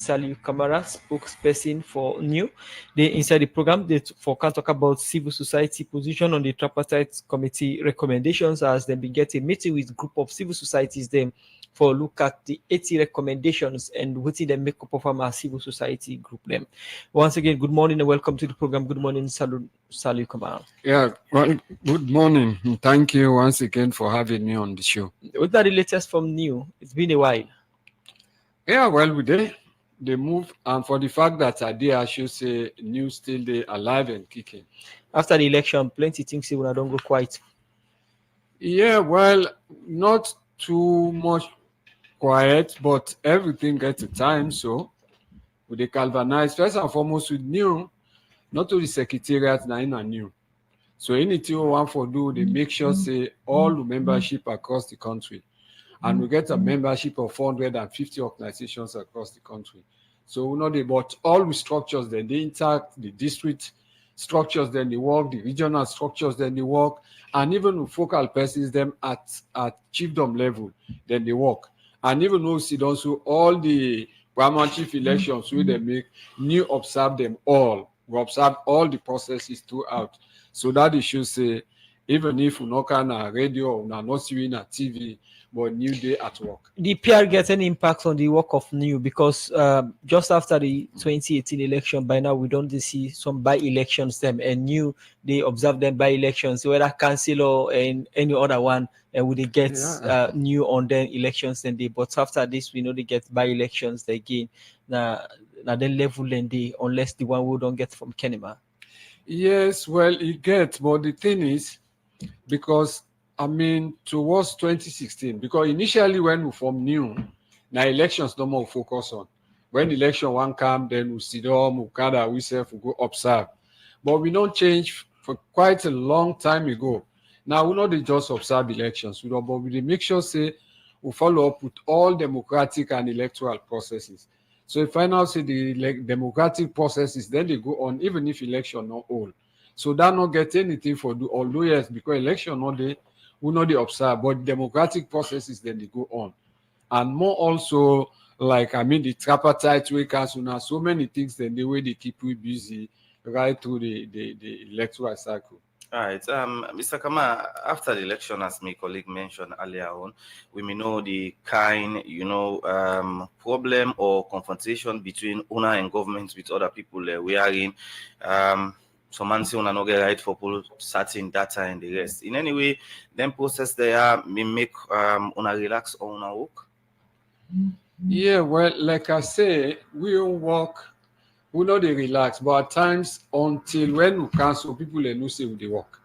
Saliu Kamara, spokesperson for New. They inside the program they can talk about civil society position on the Tripartite committee recommendations as they begin a meeting with group of civil societies them for look at the 80 recommendations and what they make up of our civil society group them. Once again, good morning and welcome to the program. Good morning, Saliu Kamara. Yeah, well, good morning. Thank you once again for having me on the show. What are the latest from New? It's been a while. Yeah, well, we did. They move, and for the fact that I should say New still they alive and kicking. After the election, plenty things you don't go quite. Yeah, well, not too much quiet, but everything gets a time. So we they galvanize first and foremost with New, not to the secretariat now in a New. So anything we want for do, they make sure say all the membership across the country. And we get a membership of 450 organizations across the country. So we know they bought all the structures, then they intact, the district structures, then they work, the regional structures, then they work, and even focal persons them at chiefdom level, then they work. And even though see also all the primary chief elections where they make, New observe them all. We observe all the processes throughout. So that it should say, even if we not on a radio or not seeing a TV, but New Day at work. The PR gets any impact on the work of New because just after the 2018 election, by now we don't see some by-elections them and New they observe them by-elections, whether councillor and any other one, and would they get New on their elections then they. But after this, we know they get by-elections again. Now then level and they unless the one who don't get from Kenema. Yes, well, it gets, but the thing is, because I mean, towards 2016, because initially when we formed New, now elections no more focus on. When election one come, then we sit down, we gather, we go observe. But we don't change for quite a long time ago. Now we not just observe elections, but we make sure say we follow up with all democratic and electoral processes. So if I now say the democratic processes, then they go on, even if election not all. So that not get anything for do, although yes, because election not they will not they observe, but democratic processes then they go on. And more also, like I mean the tripartite way council now, so many things then the way they keep you busy right through the electoral cycle. All right, Mr. Kama, after the election, as my colleague mentioned earlier on, we may know the kind, problem or confrontation between owner and government with other people we are in. Some man say una no get right for people certain data and the rest. In any way, then process there may make una relax or una work. Yeah, well, like I say, we don't work. We know they relax, but at times until when we cancel, people they know say they work.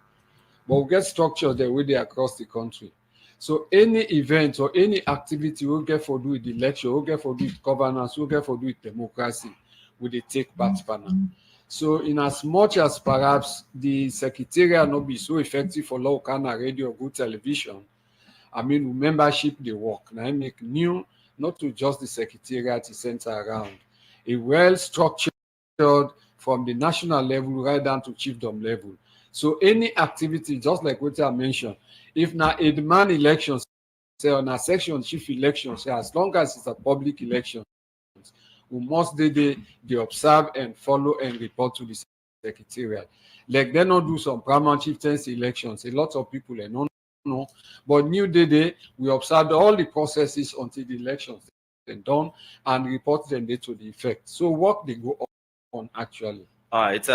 But we get structures the way they across the country. So any event or any activity we get for do with the election, we get for do with governance, we get for do with democracy, we they take part partner. So in as much as perhaps the secretariat not be so effective for local radio or good television, I mean membership they work. Now I make New not to just the secretariat center around. A well-structured from the national level right down to chiefdom level. So any activity, just like what I mentioned, if now a demand elections, say on a section chief elections, say as long as it's a public election, we must they observe and follow and report to the secretariat. Like they not do some primary chieftains elections. A lot of people they don't know, but New Day we observed all the processes until the elections then done and report them to the effect. So what they go on actually. All right,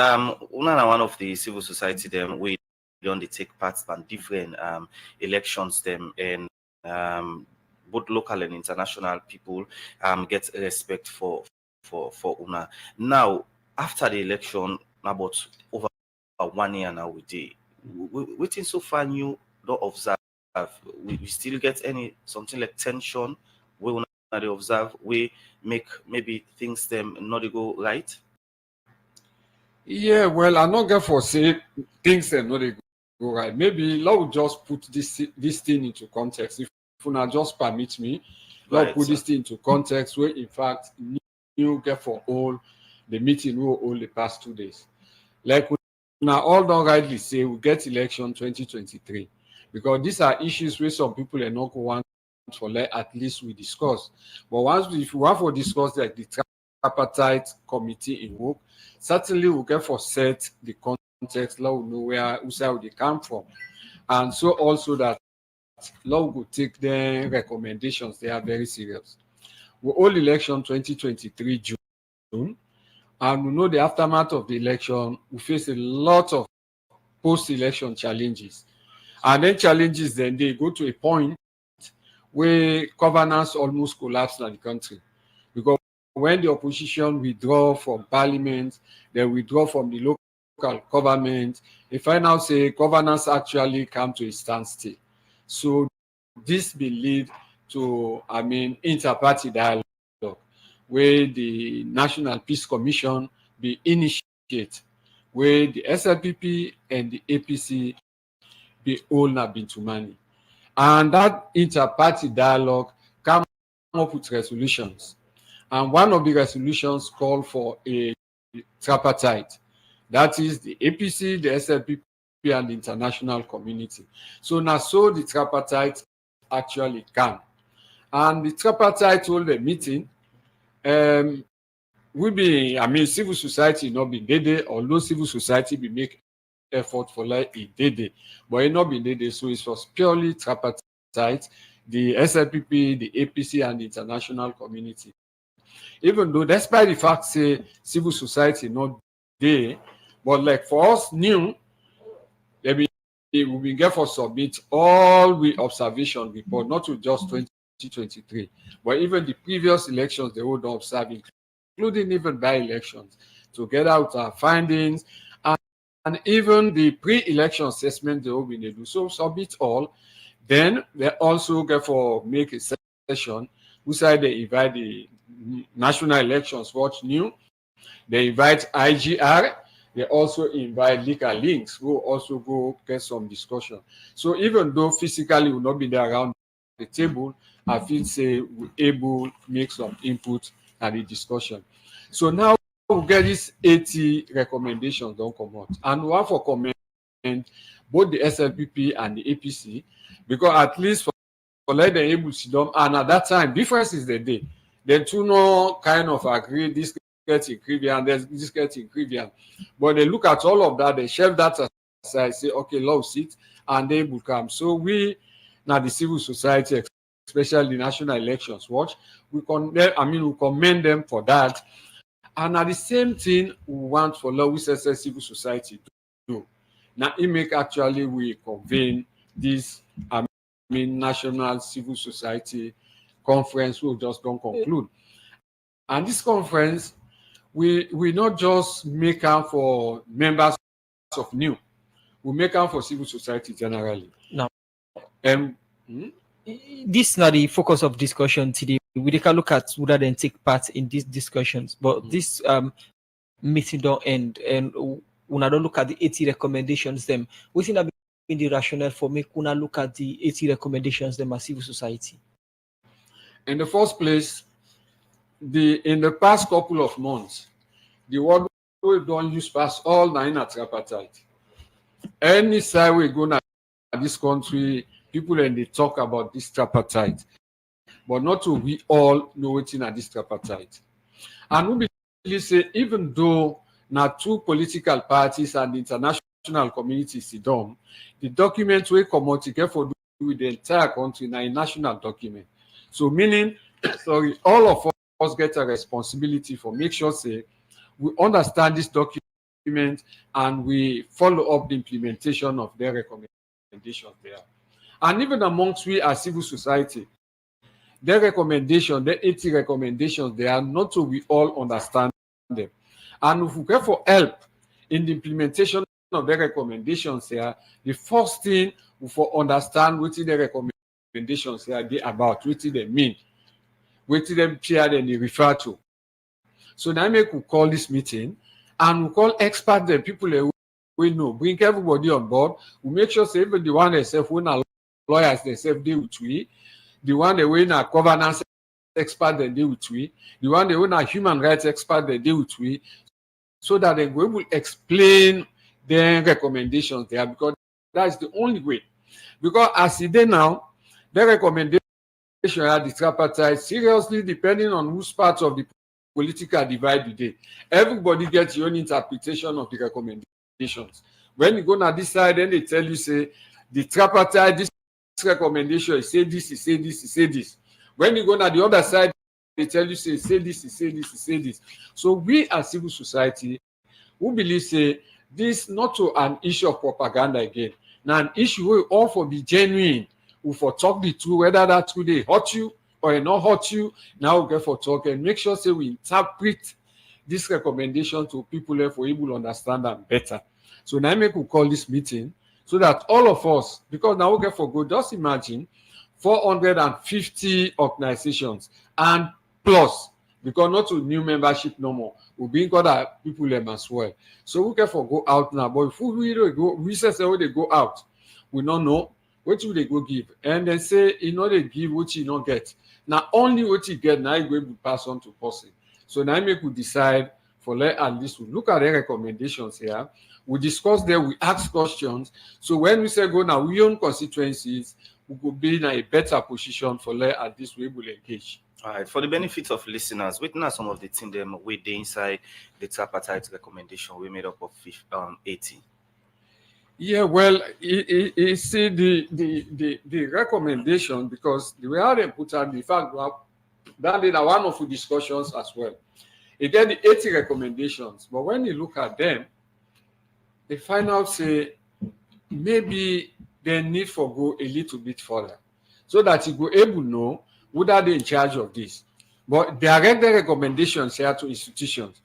one of the civil society them we don't take part in different elections them and both local and international people get respect for una. Now after the election, about over 1 year now we did. Waiting so far you don't observe. We still get something like tension we una they observe, we make maybe things them not go right. Yeah, well, I not get for say things them not go right. Maybe Lord just put this thing into context. If you not just permit me, Lord put this thing into context where in fact New get for all the meeting we will all the past 2 days. Like we now all don't rightly say we get election 2023 because these are issues where some people are not going for like at least we discuss. But once if you want to discuss like the tripartite committee in work. Certainly we'll get for set the context, law will know where who side they come from. And so also that law will take their recommendations, they are very serious. We hold election 2023 June, and we know the aftermath of the election, we face a lot of post-election challenges. And then challenges, then they go to a point where governance almost collapsed in the country. Because when the opposition withdraw from parliament, they withdraw from the local government, they find out say governance actually come to a standstill. So this will lead to, inter-party dialogue, where the National Peace Commission be initiate, where the SLPP and the APC be all not been to money. And that inter-party dialogue come up with resolutions. And one of the resolutions called for a tripartite. That is the APC, the SLPP, and the international community. So now, so the tripartite actually can. And the tripartite hold a meeting. Civil society not be dead, although civil society be make effort for like a dead, but it not be dead. So it was purely tripartite, the SLPP, the APC, and the international community. Even though, despite the fact say civil society not there, but like for us new, we will get for submit all we observation report, not to just 2023, but even the previous elections they would observe, including even by elections, to get out our findings, and even the pre-election assessment they will be do. So submit all. Then they also get for make a session. Who side they invite the National Elections Watch New. They invite IGR. They also invite Leaker Links, who also go get some discussion. So even though physically will not be there around the table, I feel say we're able to make some input at the discussion. So now we get these 80 recommendations don't come out. And one for comment both the SLPP and the APC, because at least for let them able to sit down, and at that time, difference is the day. They two no kind of agree, this gets equivalent, this gets equivalent. But they look at all of that, they shelve that aside, say, okay, law sit, and they will come. So we, now the civil society, especially the National Elections Watch, we commend them for that. And at the same thing, we want for law, we say civil society to do. Now, it make actually we convene this National Civil Society Conference will just don't conclude. And this conference, we not just make out for members of new, we make out for civil society generally. Now, this is not the focus of discussion today. We can look at whether they take part in these discussions, but this meeting don't end, and when I don't look at the 80 recommendations, them we think that in the rationale for make una look at the 80 recommendations them as civil society. In the first place, in the past couple of months, the word we don't use past all nine at tripartite. Any side we go to this country, people and they talk about this tripartite, but not to we all know it in this tripartite. And we believe say even though now two political parties and the international community sit down, the document will come out together for with the entire country now a national document. So meaning, sorry, all of us get a responsibility for make sure say we understand this document and we follow up the implementation of their recommendations there. And even amongst we as civil society, their recommendation, the 80 recommendations, they are not so we all understand them. And if we get for help in the implementation of the recommendations here, the first thing we for understand what the recommendations here they about, what they mean, what them share and they refer to. So now we call this meeting and we call experts, the people we know, bring everybody on board. We make sure say even the one themselves, when our lawyers themselves deal with we, the one they win our governance expert they deal with we, the one they win our human rights expert they deal with we, so that they will explain their recommendations there, because that's the only way. Because as it is now, the recommendation are the tripartite seriously depending on whose part of the political divide today. Everybody gets your own interpretation of the recommendations. When you go on this side, then they tell you, say, the tripartite, this recommendation, you say this, you say this, you say this. When you go on the other side, they tell you, say this, you say this, you say this. So we as civil society, who believe, say, this not to an issue of propaganda again. Now, an issue will all for be genuine, we for talk the truth, whether that truth they hurt you or not hurt you. Now we get for talk and make sure, say, we interpret this recommendation to people for able to understand them better. So now make we call this meeting so that all of us, because now we get for go, just imagine 450 organizations and plus, because not to new membership no more, we bring other people them as well. So we can for go out now, but if we really go, we say when they go out, we don't know what will they go give, and then say they give what you not get. Now only what you get now you go to pass on to person. So now make we decide for at least we look at the recommendations here. We discuss there, we ask questions. So when we say go now, we own constituencies, we will be in a better position for at least we will engage. All right. For the benefit of listeners, witness some of the things them with the inside the tripartite recommendation we made up of 80. Yeah, well, you see the recommendation, because the way how they put out, in fact, that is one of the discussions as well. Again, the 80 recommendations, but when you look at them, they find out, say, maybe they need for go a little bit further so that you go able to know whether they in charge of this. But direct the recommendations here to institutions.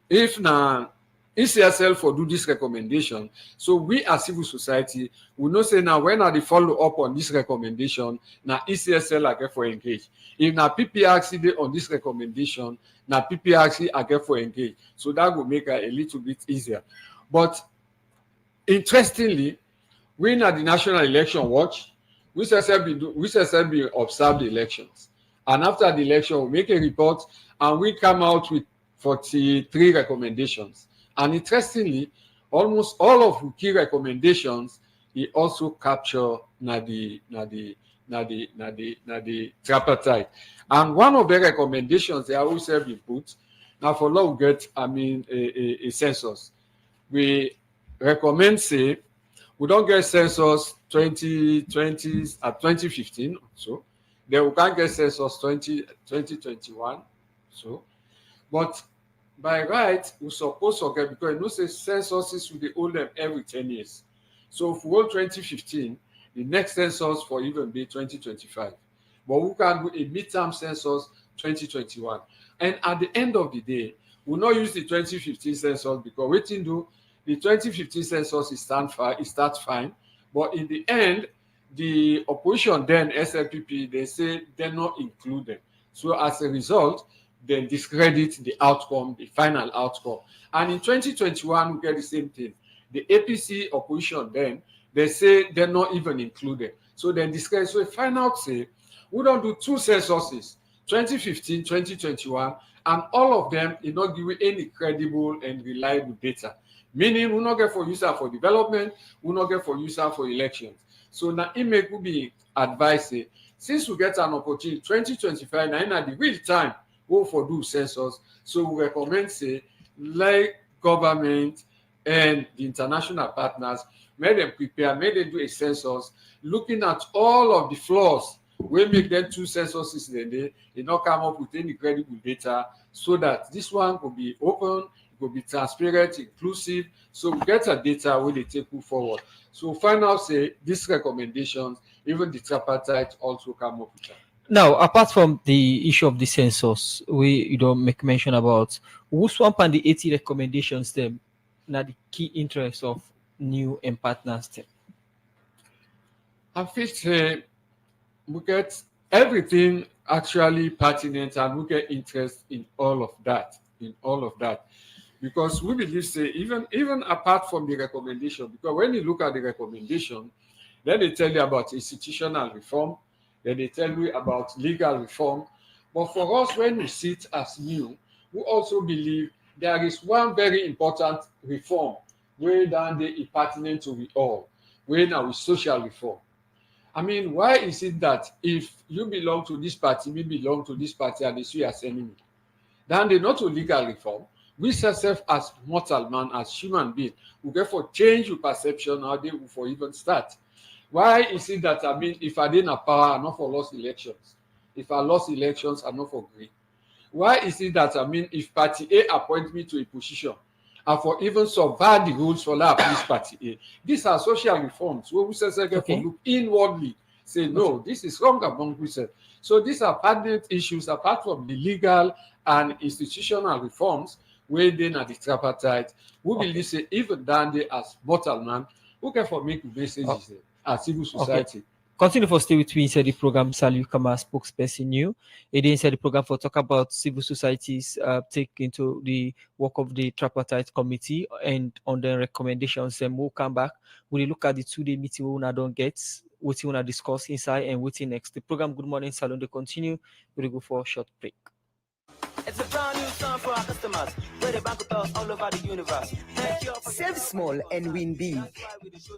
If now ECSL for do this recommendation, so we as civil society will know, say, now when are they follow up on this recommendation, now ECSL are get for engage. If now PPRC they on this recommendation, now PPRC are get for engage. So that will make it a little bit easier. But interestingly, we at the National Election Watch, we observe the elections. And after the election, we make a report and we come out with 43 recommendations. And interestingly, almost all of the key recommendations, he also capture the tripartite. And one of the recommendations they always have been put, now for law we get, a census. We recommend, say, we don't get census 2020 at 2015, so then we can't get census 2021. So, but by right, we're supposed to get, because you know, say censuses will hold them every 10 years. So if we hold 2015, the next census for even be 2025. But we can do a midterm census 2021. And at the end of the day, we'll not use the 2015 census because we can do the 2015 census is starts fine, but in the end, the opposition then SLPP they say they're not included. So as a result, they discredit the outcome, the final outcome. And in 2021, we get the same thing. The APC opposition then they say they're not even included. So then discredit. So final say we don't do two censuses, 2015, 2021, and all of them do not give you any credible and reliable data. Meaning, we not get for user for development, we not get for user for elections. So now it may be advised, since we get an opportunity, 2025, now in the real time, we for do census. So we recommend, say, like government and the international partners, may them prepare, may they do a census, looking at all of the flaws. We make them two censuses in a day, they not come up with any credible data, so that this one could be open, will be transparent, inclusive, so we get a data when they take you forward. So final say these recommendations, even the tripartite also come up with that. Now, apart from the issue of the census, we make mention about who swamp and the 80 recommendations them. Now the key interest of new and partners them. I think we get everything actually pertinent and we get interest in all of that. Because we believe, say, even apart from the recommendation, because when you look at the recommendation, then they tell you about institutional reform, then they tell you about legal reform. But for us, when we sit as new, we also believe there is one very important reform where down there is pertinent to we all, where now is social reform. I mean, why is it that if you belong to this party, we belong to this party, and they see as enemy? Then they not to legal reform. We self as mortal man, as human being, we get for change your perception how they will for even start. Why is it that if I didn't have power, I'm not for lost elections? If I lost elections, I'm not for green. Why is it that if Party A appoint me to a position, and for even survive the rules for that please Party A? These are social reforms where we say for look inwardly, say no, this is wrong among we say. So these are pertinent issues apart from the legal and institutional reforms where they are the tripartite. We believe say even down there as mortal man, who can for make messages as civil society. Continue for stay with me inside the program. Saliu Kama, spokesperson new. It is inside the program for talk about civil societies take into the work of the Tripartite Committee and on the recommendations. And we'll come back. We'll look at the 2-day meeting we wanna don't get, what you wanna discuss inside and what's next. The program Good Morning Salon they continue. We'll go for a short break. It's a brand new song for our customers, where they bank with us all over the universe. Save small and win big.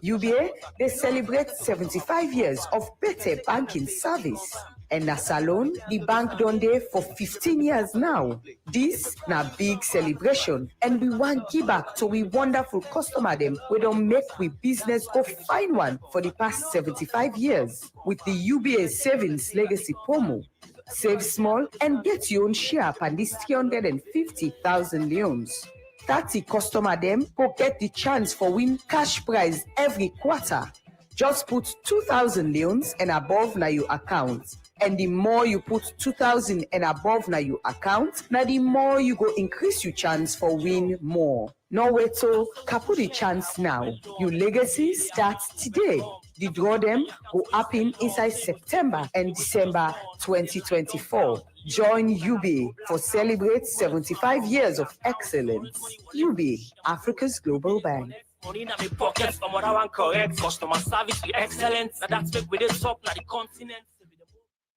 UBA, they celebrate 75 years of better banking service. And na Salon, the bank done there for 15 years now. This na big celebration, and we want give back to we wonderful customer them. We don't make we business go find one for the past 75 years with the UBA Savings Legacy promo. Save small and get your own share on this 350,000 leons. 30 customer them go get the chance for win cash prize every quarter. Just put 2,000 leons and above na your account. And the more you put 2,000 and above na your account, now the more you go increase your chance for win more. No wait till kapu the chance now. Your legacy starts today. The draw them go up inside September and December 2024. Join UBA for celebrate 75 years of excellence. UBA, Africa's global bank. Money in my pockets, from what I want correct. Customer service be excellent. Now that's make with it top na the continent.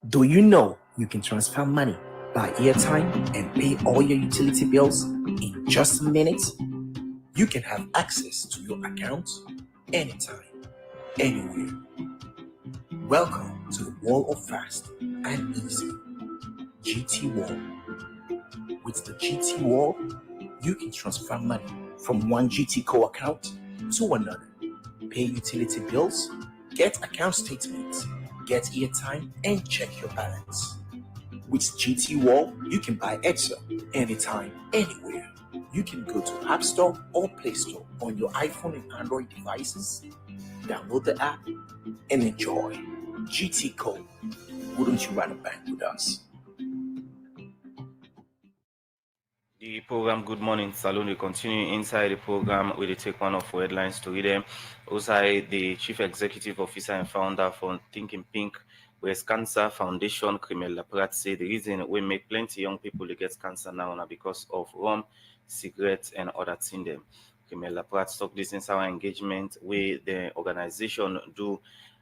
Do you know you can transfer money, buy airtime, and pay all your utility bills in just a minute? You can have access to your account anytime, anywhere. Welcome to the world of fast and easy. GT World. With the GT World, you can transfer money from one GT Co account to another, pay utility bills, get account statements, get airtime, and check your balance. With GT World, you can buy Excel anytime, anywhere. You can go to App Store or Play Store on your iPhone and Android devices, download the app, and enjoy. GT Co. Wouldn't you rather bank with us? The program Good Morning Salon will continue. Inside the program, we will take one of our headlines to read them. Osai, the Chief Executive Officer and founder for Thinking Pink Breast Cancer Foundation, Kremel Laprat, say the reason we make plenty young people to get cancer now are because of rum, cigarettes, and other things. Kremel Laprat talk this in our engagement with the organization do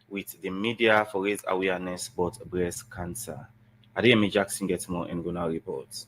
with the media for raise awareness about breast cancer. Adeyemi Jackson gets more in Gunnar reports.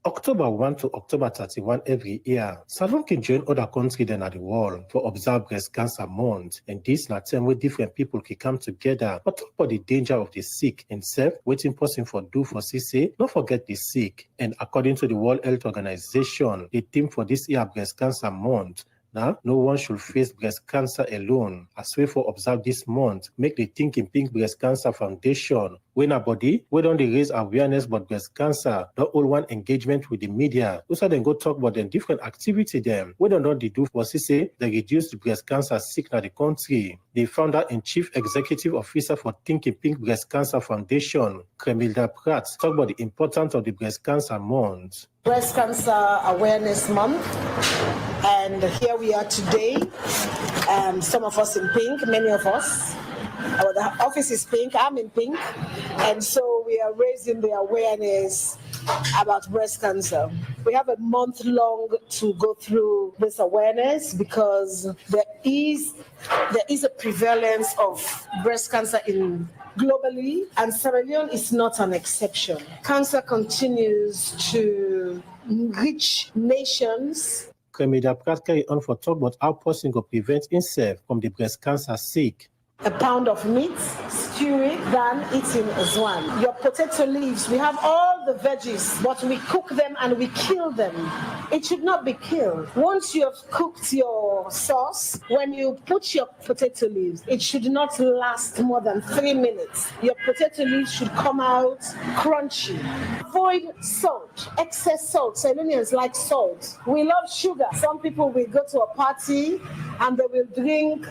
October 1 to October 31 every year, Salon can join other countries than at the world for observe breast cancer month. And this na time where different people can come together, but talk about the danger of the sick and self, waiting person for do for CC, not forget the sick. And according to the World Health Organization, the theme for this year breast cancer month, now, no one should face breast cancer alone. As we for observe this month, make the Thinking Pink Breast Cancer Foundation. When a body, we don't raise awareness about breast cancer, not all one engagement with the media. Also, then go talk about the different activity them. We don't know the do for CC, they reduce the breast cancer sick in the country. The founder and chief executive officer for Thinking Pink Breast Cancer Foundation, Kremilda Pratt, talk about the importance of the breast cancer month. Breast Cancer Awareness Month, and here we are today. Some of us in pink, many of us. The office is pink, I'm in pink, and so we are raising the awareness about breast cancer. We have a month long to go through this awareness because there is a prevalence of breast cancer globally, and Sierra Leone is not an exception. Cancer continues to reach nations. Kremida Pratt carry on for talk about how person can prevent himself from the breast cancer sick. a pound of meat, stew it, than eating zwan. Your potato leaves, we have all the veggies, but we cook them and we kill them. It should not be killed. Once you have cooked your sauce, when you put your potato leaves, it should not last more than 3 minutes. Your potato leaves should come out crunchy. Avoid salt, excess salt. Salonians like salt. We love sugar. Some people will go to a party and they will drink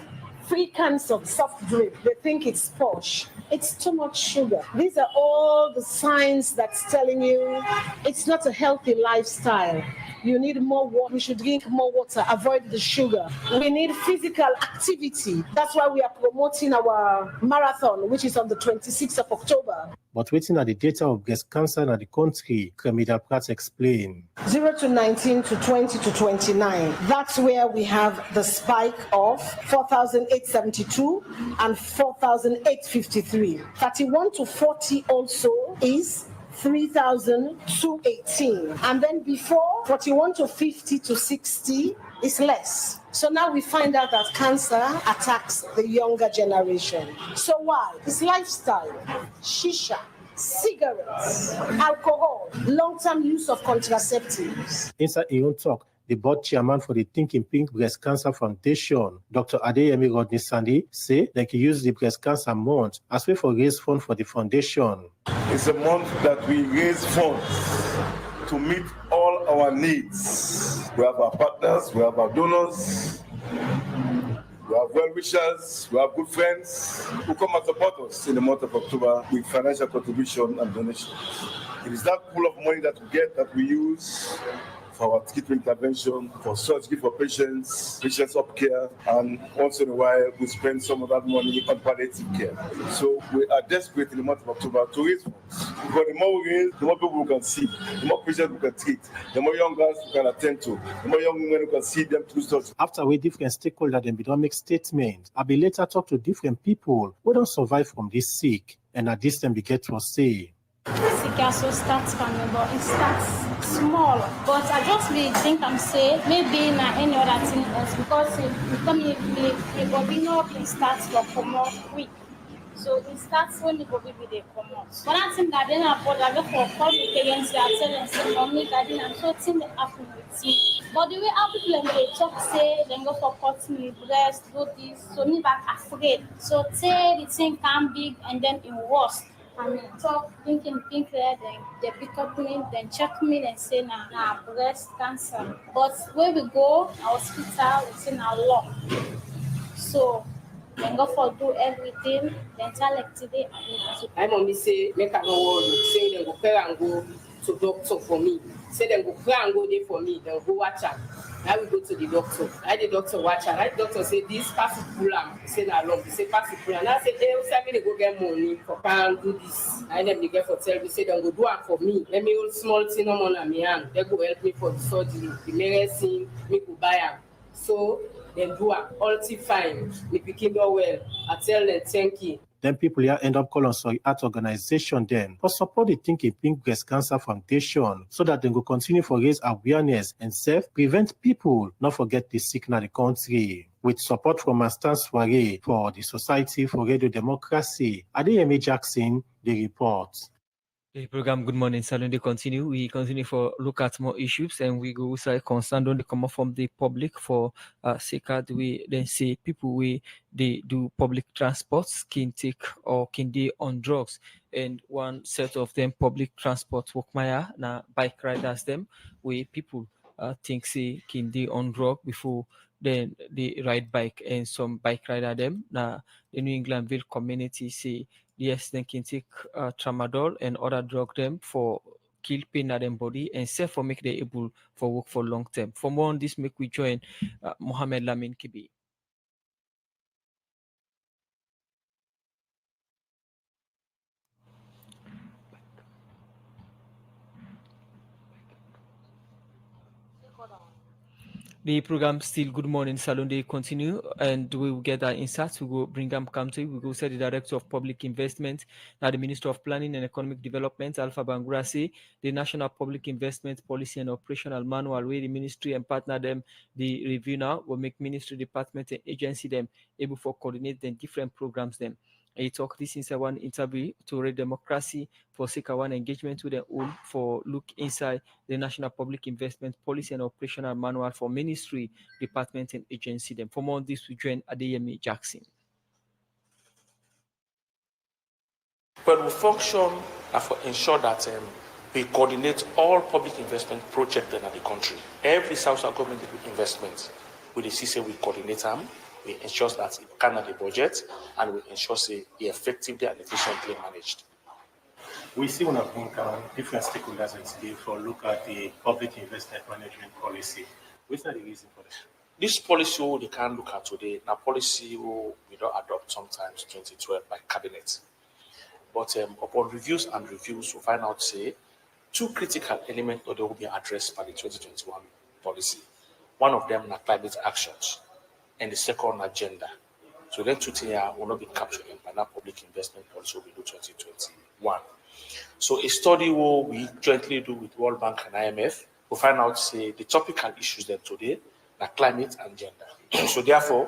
3 cans of soft drink. They think it's posh. It's too much sugar. These are all the signs that's telling you it's not a healthy lifestyle. You need more water. We should drink more water. Avoid the sugar. We need physical activity. That's why we are promoting our marathon, which is on the 26th of October. But waiting at the data of breast cancer in the country, Kremida Pratt explained. 0 to 19 to 20 to 29. That's where we have the spike of 4,872 and 4,853. 31 to 40 also is 3,218. And then before 41 to 50 to 60 is less. So now we find out that cancer attacks the younger generation. So why? It's lifestyle, shisha, cigarettes, alcohol, long-term use of contraceptives. Inside his own talk, the board chairman for the Thinking Pink Breast Cancer Foundation, Dr. Adeyemi Rodney Sandy, say they can use the breast cancer month as way for raise funds for the foundation. It's a month that we raise funds to meet all our needs. We have our partners, we have our donors, we have well-wishers, we have good friends who come and support us in the month of October with financial contribution and donations. It is that pool of money that we get that we use for our treatment intervention, for surgery for patients up care, and once in a while we spend some of that money on palliative care. So we are desperate in the month of October to raise funds. Because the more we raise, the more people we can see, the more patients we can treat, the more young girls we can attend to, the more young women we can see them through surgery. After we different stakeholders then don't make statements, I be later talk to different people who don't survive from this sick, and at this time they get to say. Sick also starts coming, but it starts small. But I just think I'm saying maybe not any other thing else because it become a body it starts for more quick. So it starts when the body with a common. One thing that then I go for public against the and say mommy that I'm so thing that happen with me. But the way how people they talk say then go for cut me breast, do this, so me back afraid. So say the thing can big and then it worse. I mean, talk, thinking pink there, then they pick up me, then check me, and say, nah, breast cancer. But when we go, our hospital, it's in our law. So, then go for do everything, then tell like today. I mommy say, make a no worry, say, then go pray and go to doctor for me. Say, then go pray and go there for me, then go watch her. I will go to the doctor. I the doctor watch her. I the doctor say this pass it pull am. Say na long. He say pass it pull am. I say hey, send me to go get money for can do this. I them they get for tell me say they go do am for me. Let me hold small thing on my hand. They go help me for the surgery. The medicine me go buy am. So they do am. All fine. Me pikin do well. I tell them thank you. Then people here end up calling for art organization then for support the Thinking Pink Breast Cancer Foundation so that they will continue for raise awareness and prevent people not forget the sick in the country. With support from Master Soiree for the Society for Radio Democracy, Adeyemi Jackson, the report. The program Good Morning Salon, they continue. We continue for look at more issues and we go say concerned on the come from the public for sacred we then say people we they do public transports can take or can they on drugs and one set of them public transport work maya na bike riders them we people think say can they on drug before then they ride bike and some bike rider them na the New Englandville community say yes, they can take tramadol and other drug them for kill pain at them body and self for make them able for work for long term. For more on this, make we join Mohammed Lamin Kibi. The program still Good Morning Salon, they continue, and we will get our insights. We will bring them come to you. We will say the Director of Public Investment, now the Minister of Planning and Economic Development, Alpha Bangura, say the National Public Investment Policy and Operational Manual, where the ministry and partner them, the review now will make ministry, department, and agency them able for coordinate them different programs them. He talk this inside one interview to Red Democracy for seek one engagement with their own for look inside the National Public Investment Policy and Operational Manual for Ministry, Department, and Agency. Then for more on this, we join Adeyemi Jackson. But we function for ensure that we coordinate all public investment projects in the country. Every South government investment, we say we coordinate them. We ensure that it can the budget, and we ensure say it effectively and efficiently managed. We see one of different stakeholders today for look at the public investment management policy. What's the reason for this? This policy they can look at today, now policy we don't adopt sometimes 2012 by cabinet. But upon reviews, we find out say two critical elements that will be addressed by the 2021 policy. One of them are climate actions, and the second agenda. So then two things will not be captured by that public investment policy will be do 2021. So a study we jointly do with World Bank and IMF, we find out say the topical issues then today are climate and gender. So therefore,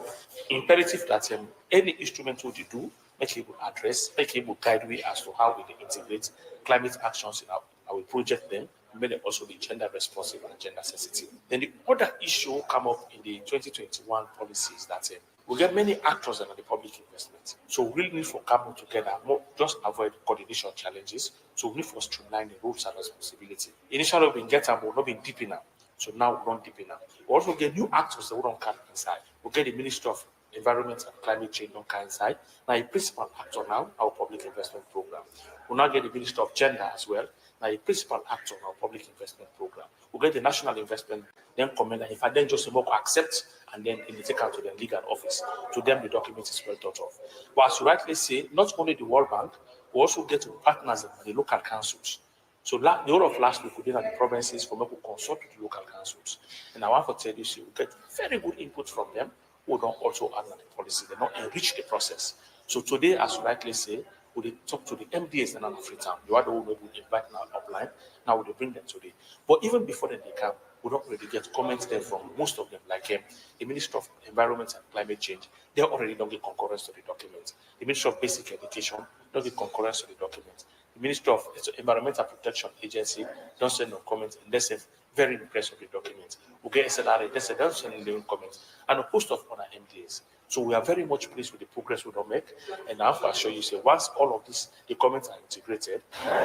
imperative that any instrument we do, make able address, make able guide way as to how we integrate climate actions in our project then, may also be gender responsive and gender sensitive. Then the other issue come up in the 2021 policies that we get many actors in the public investment. So we really need for come together, more just avoid coordination challenges. So we need for streamline the roles and responsibility. Initially we get them, we'll not be deep enough. So now we don't deep enough. We also get new actors that we don't come inside. We get the Ministry of Environment and Climate Change don't come inside. Now a principal actor now, our public investment program. We'll now get the Minister of Gender as well. Now a principal actor on our public investment program. We'll get the National Investment, then comment, and if I then just accept, and then they take out to the legal office. To them, the document is well thought of. But as you rightly say, not only the World Bank, we also get partners in the local councils. So the whole of last week, we did at the provinces for me to consult with the local councils. And I want to tell you, we get very good input from them, who don't also add on the policy. They don't enrich the process. So today, as you rightly say, we talk to the MDAs in Freetown. You are the one who will invite now upline. Now we bring them today. But even before then they come, we don't really get comments there from most of them, like the Minister of Environment and Climate Change. They already don't get concurrence to the document. The Minister of Basic Education don't get concurrence to the document. The Minister of Environmental Protection Agency don't send no comments, and they say very impressed with the document. We get SLRA, they say don't send their own comments, and a host of other MDAs. So we are very much pleased with the progress we don't make. And I have to assure you, say, once all of this, the comments are integrated,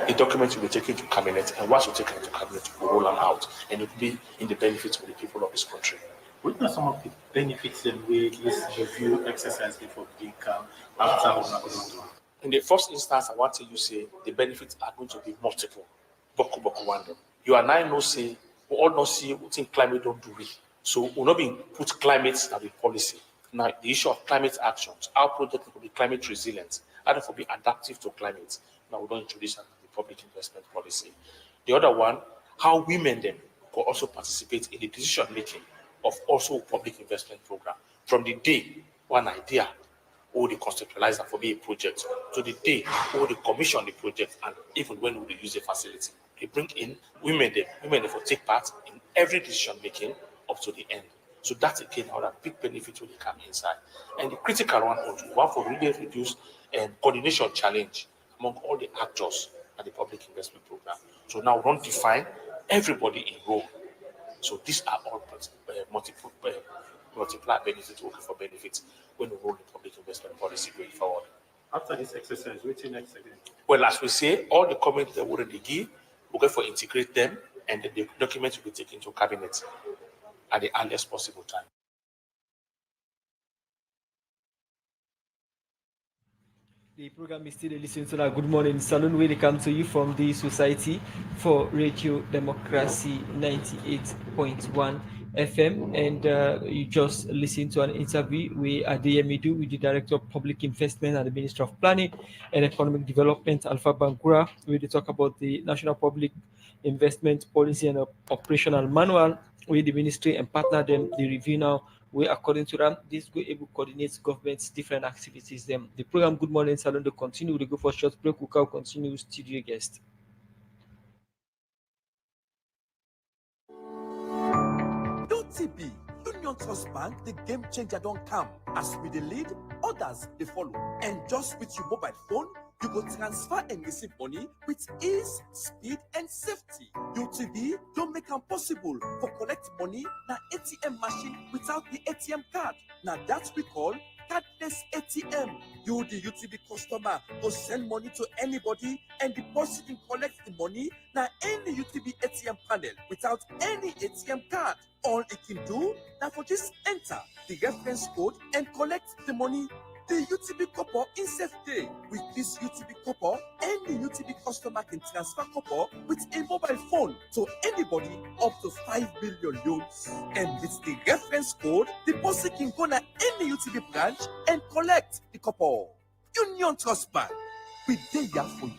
the document will be taken to cabinet, and once we take it to cabinet, we will roll them out, and it will be in the benefits of the people of this country. What are some of the benefits and ways this review exercise before being after one? In the first instance, I want to you say the benefits are going to be multiple. Boku wonder. You and I know say we all know see what think climate don't do it. So we'll not be put climate as the policy. Now the issue of climate actions, our project will be climate resilient, and will be adaptive to climate. Now we don't introduce the public investment policy. The other one, how women then will also participate in the decision making of also public investment program. From the day one idea or the conceptualizer for me a project to the day or the commission the project, and even when we use a facility, they bring in women they will take part in every decision making up to the end. So that's again another big benefit when they come inside. And the critical one for really reduce coordination challenge among all the actors at the public investment program. So now we don't define everybody in role. So these are all multiply benefits, working for benefits when we roll the public investment policy going forward. After this exercise, what's next again? Well, as we say, all the comments that we already give, we're going to integrate them, and then the documents will be taken to cabinet at the earliest possible time. The program is still listening to our Good Morning Salon, where they come to you from the Society for Radio Democracy 98.1 FM, and you just listened to an interview with Adeyemi do with the Director of Public Investment and the Minister of Planning and Economic Development, Alpha Bangura, where they talk about the National Public investment policy and operational manual where the ministry and partner them the review now where according to them this go able coordinates government's different activities them. The program Good Morning Salon to continue to go for short break. We can continue studio guest. UTB Union Trust Bank, the game changer don't come. As we the lead, others they follow. And just with your mobile phone, you go transfer and receive money with ease, speed, and safety. UTB don't make it possible for collect money na ATM machine without the ATM card. Now that's we call cardless ATM. You, the UTB customer, go send money to anybody and deposit and collect the money na any UTB ATM panel without any ATM card. All it can do now for just enter the reference code and collect the money. The UTB copper in safe day. With this UTB copper, any UTB customer can transfer copper with a mobile phone to anybody up to 5 million loans. And with the reference code, the person can go to any UTB branch and collect the copper. Union Trust Bank, we there for you.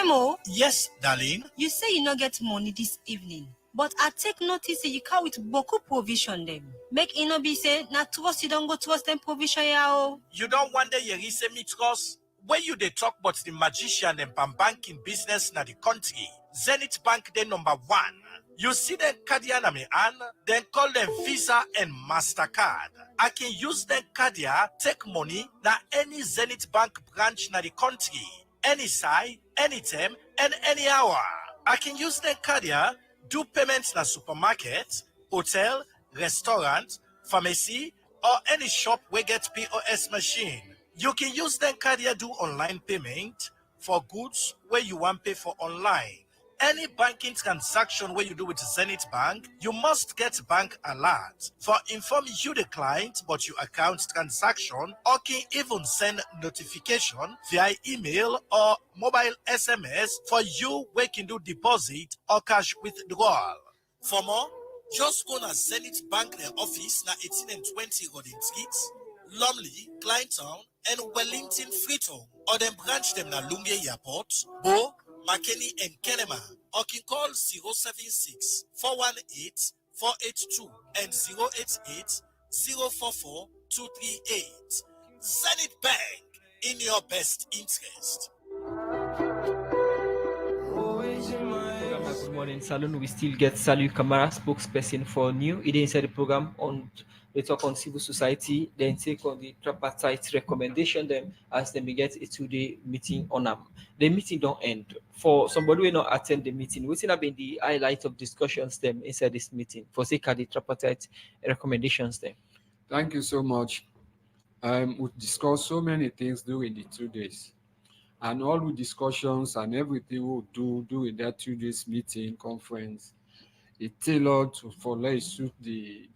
Emo? Yes, darling. You say you no get money this evening, but I take notice say you come with boku provision them. Make it no be say na trust you don't go trust them provision yao. You don't wonder you say me trust? When you they talk about the magician and banking business na the country, Zenith Bank they number 1. You see them Cardia na me an, then call them Visa and MasterCard. I can use them Cardia, take money na any Zenith Bank branch na the country. Any side, anytime, and any hour. I can use the Cardia, do payments na supermarket, hotel, restaurant, pharmacy, or any shop where get POS machine. You can use the Cardia do online payment for goods where you want pay for online. Any banking transaction where you do with Zenith Bank, you must get bank alert for inform you the client about your account transaction, or can even send notification via email or mobile SMS for you where can do deposit or cash withdrawal. For more, just go to Zenith Bank their office na 18 and 20 Rodin Streets, Lumley, Kleintown, and Wellington Freetown, or them branch them na Lunge Airport, Bo, McKinney and Kenema, or can call 076 418 482 and 088 044 238. Zenith Bank, in your best interest. Good morning, Salon. We still get Salu Kamara, spokesperson for New. It is inside the program on they talk on civil society, then take on the tripartite recommendation them as they get a 2-day meeting on them. The meeting don't end. For somebody who not attend the meeting, what's have been the highlight of discussions them inside this meeting for sake of the tripartite recommendations them? Thank you so much. We discussed so many things during the 2 days. And all the discussions and everything we'll do during that 2 days meeting conference, it tailored for let suit the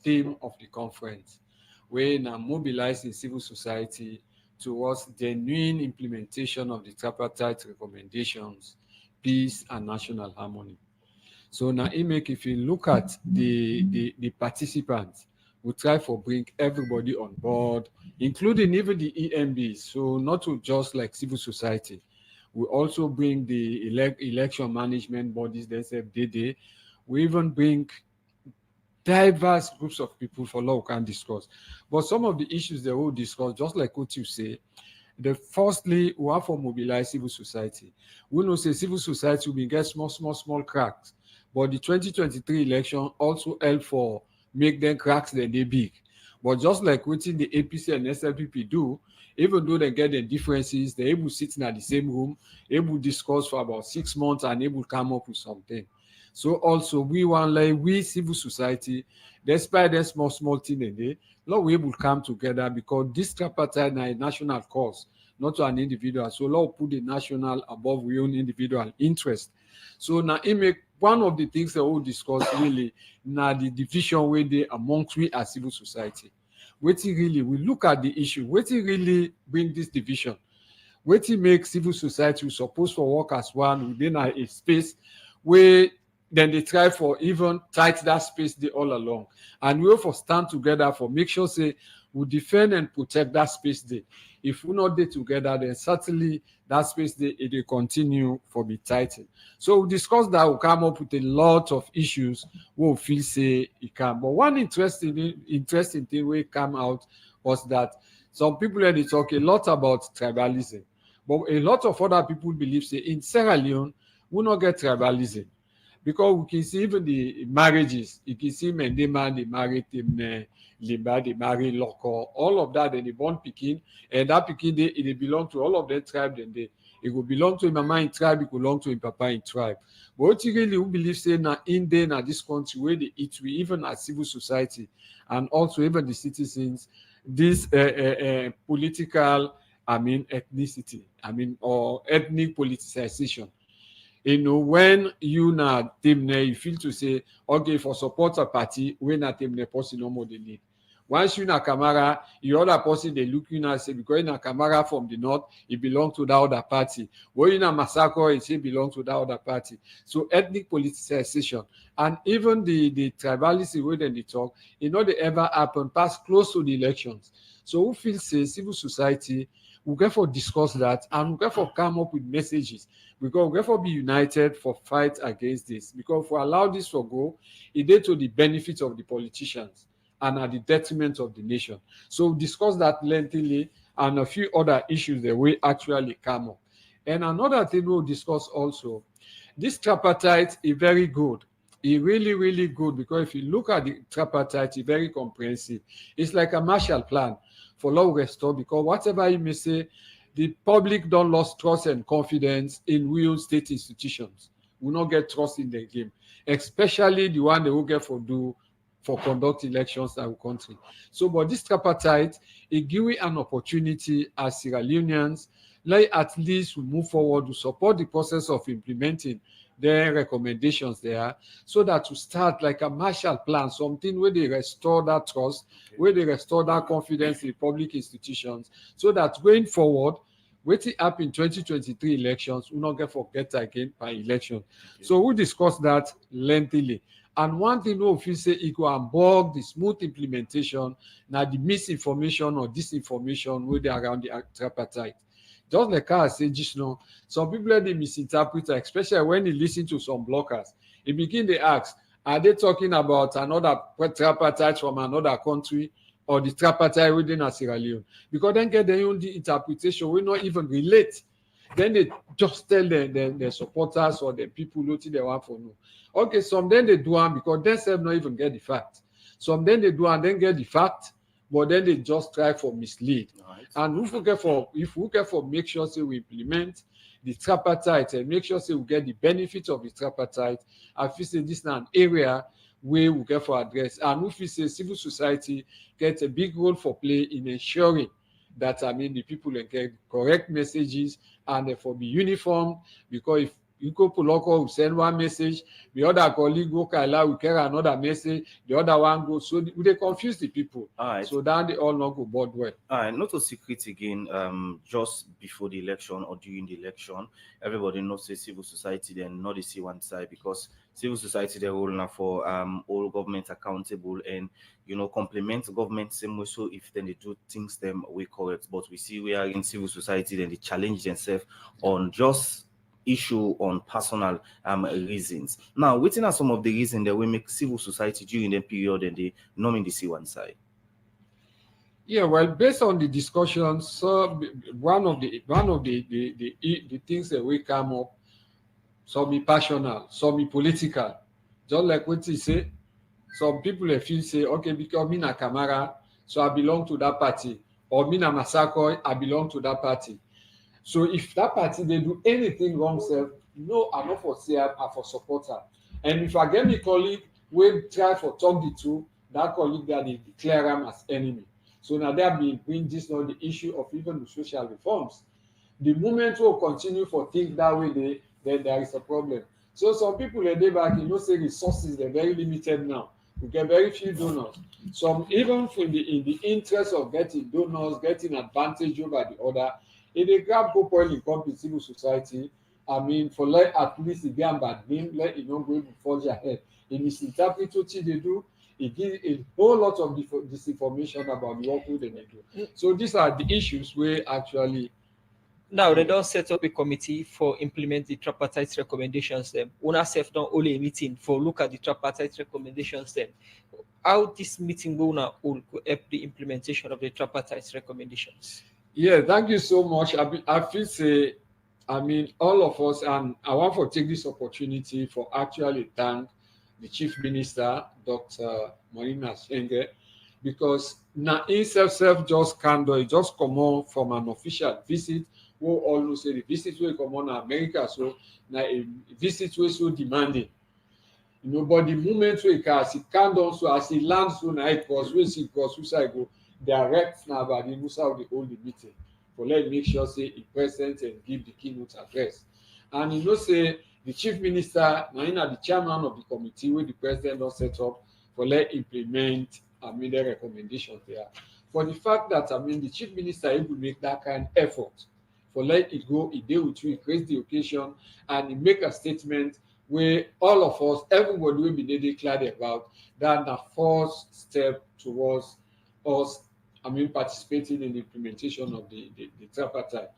theme of the conference, where now mobilizing civil society towards genuine implementation of the tripartite recommendations, peace and national harmony. So now, if you look at the participants, we try for bring everybody on board, including even the EMBs. So not to just like civil society, we also bring the election management bodies, the SFDD. We even bring diverse groups of people for law we can discuss. But some of the issues that we'll discuss, just like what you say, firstly, we have to mobilize civil society. We know say civil society will get small cracks. But the 2023 election also helped for make them cracks that they big. But just like what the APC and SLPP do, even though they get the differences, they're able to sit in the same room, able to discuss for about 6 months and able to come up with something. So also we want like we civil society, despite that small thing in there, now we able to come together because this tripartite is a national cause, not to an individual. So now put the national above our own individual interest. So now it make one of the things that we'll discuss really now the division where they amongst we as civil society. Waiting really, we look at the issue, waiting really bring this division. Waiting make civil society supposed for work as one within a space where then they try for even tight that space they all along. And we will for stand together for make sure say we defend and protect that space there. If we not there together, then certainly that space there, it will continue for be tightened. So we discuss that, we'll come up with a lot of issues we'll feel say it can. But one interesting thing will come out was that some people they talk a lot about tribalism. But a lot of other people believe say in Sierra Leone, we not get tribalism. Because we can see even the marriages, you can see Mendema, they marry Timne, Limba, they marry Loko, all of that, and they born Pekin, and that Pekin, they belong to all of their tribe, then it will belong to Mama in tribe, it will belong to Papa in tribe. But what you really believe say now in there, now this country, where they eat, we even as civil society, and also even the citizens, this political, ethnicity, or ethnic politicization. When you na team you feel to say, okay, for support a party, when a team person no more the lead. Once you na Camara, the other person they look you and say, because in a Camara from the north, it belongs to the other party. When in a massacre, it say belongs to the other party. So ethnic politicization and even the tribalism where they talk, they ever happen past close to the elections. So who feels say civil society we therefore discuss that and we therefore come up with messages because we therefore be united for fight against this. Because if we allow this to go, it is to the benefit of the politicians and at the detriment of the nation. So we discuss that lengthily and a few other issues that will actually come up. And another thing we'll discuss also, this tripartite is very good. It's really, really good because if you look at the tripartite, it's very comprehensive. It's like a Marshall Plan for law restore because whatever you may say, the public don't lose trust and confidence in real state institutions. We not get trust in the game, especially the one they will get for conduct elections in our country. So, but this tripartite, it gives an opportunity as Sierra Leoneans, like at least we move forward to support the process of implementing their recommendations there, so that to start like a Marshall Plan, something where they restore that trust, where they restore that confidence in public institutions, so that going forward, waiting up in 2023 elections, we not get forget again by election. Okay. So we discuss that lengthily. And one thing we feel say it will unbug the smooth implementation, now the misinformation or disinformation where they around the tripartite. Just like I said just now, some people they misinterpret, especially when they listen to some bloggers. They begin to ask, are they talking about another tripartite from another country or the tripartite within Sierra Leone? Because then get their own interpretation, we not even relate. Then they just tell their supporters or the people who they want for no. Okay, some then they do one because themselves not even get the fact. Some then they do and then get the fact, but then they just try for mislead. Right. And if we get for make sure say we implement the tripartite and make sure say we get the benefits of the tripartite, I feel say this is an area where we get for address. And if we say civil society gets a big role for play in ensuring that the people get correct messages and therefore be uniform, because if you go to local, we send one message, the other colleague go Kaila, we carry another message, the other one goes, so they confuse the people. All right. So then they all not go board well. All right, not a secret again, just before the election or during the election, everybody knows the civil society, then not the see one side, because civil society, they're all now for all government accountable and, complement government same way. So if then they do things them we correct, but we see we are in civil society, then they challenge themselves on just issue on personal reasons. Now, waiting are some of the reasons that we make civil society during the period and they normally see one side. Yeah, well, based on the discussions, so one of the things that we come up, some be passional, some be political. Just like what you say, some people feel say, okay, because me na Camara, so I belong to that party, or me na Masako, I belong to that party. So if that party they do anything wrong, no, I'm not for say I'm for supporter. And if I get me colleague, we try for talk the two, that colleague that they declare them as enemy. So now there bring this on the issue of even the social reforms. The moment we'll continue for think that way, then there is a problem. So some people they back, say resources they're very limited now. We get very few donors. Some even in the interest of getting donors, getting advantage over the other. If they grab go point in company civil society, for let at least the damn bad name, let it not go to forge ahead. They misinterpret what they do, it gives a whole lot of disinformation about the work they do. So these are the issues where actually. Now they don't set up a committee for implement the tripartite recommendations. Them una self don't only a meeting for look at the tripartite recommendations. Them how this meeting will help the implementation of the tripartite recommendations. Yeah, thank you so much. I feel say, I mean, all of us, and I want to take this opportunity for actually thank the Chief Minister, Dr. Marina Shenge, because now himself just can't do it, just come on from an official visit. We all know say the visit will come on America, so now a visit was so demanding. You know, but the moment we can, as he can't also, as he lands so now it was we see because we say go direct now about the Musa of the whole meeting for let make sure say he present and give the keynote address. And you know say the chief minister now in the chairman of the committee where the president don set up for let implement the recommendations there. For the fact that the chief minister able make that kind of effort for let it go, he deal with you, he creates the occasion and he make a statement where all of us, everybody will be declared about that the first step towards us, participating in the implementation of the tripartite.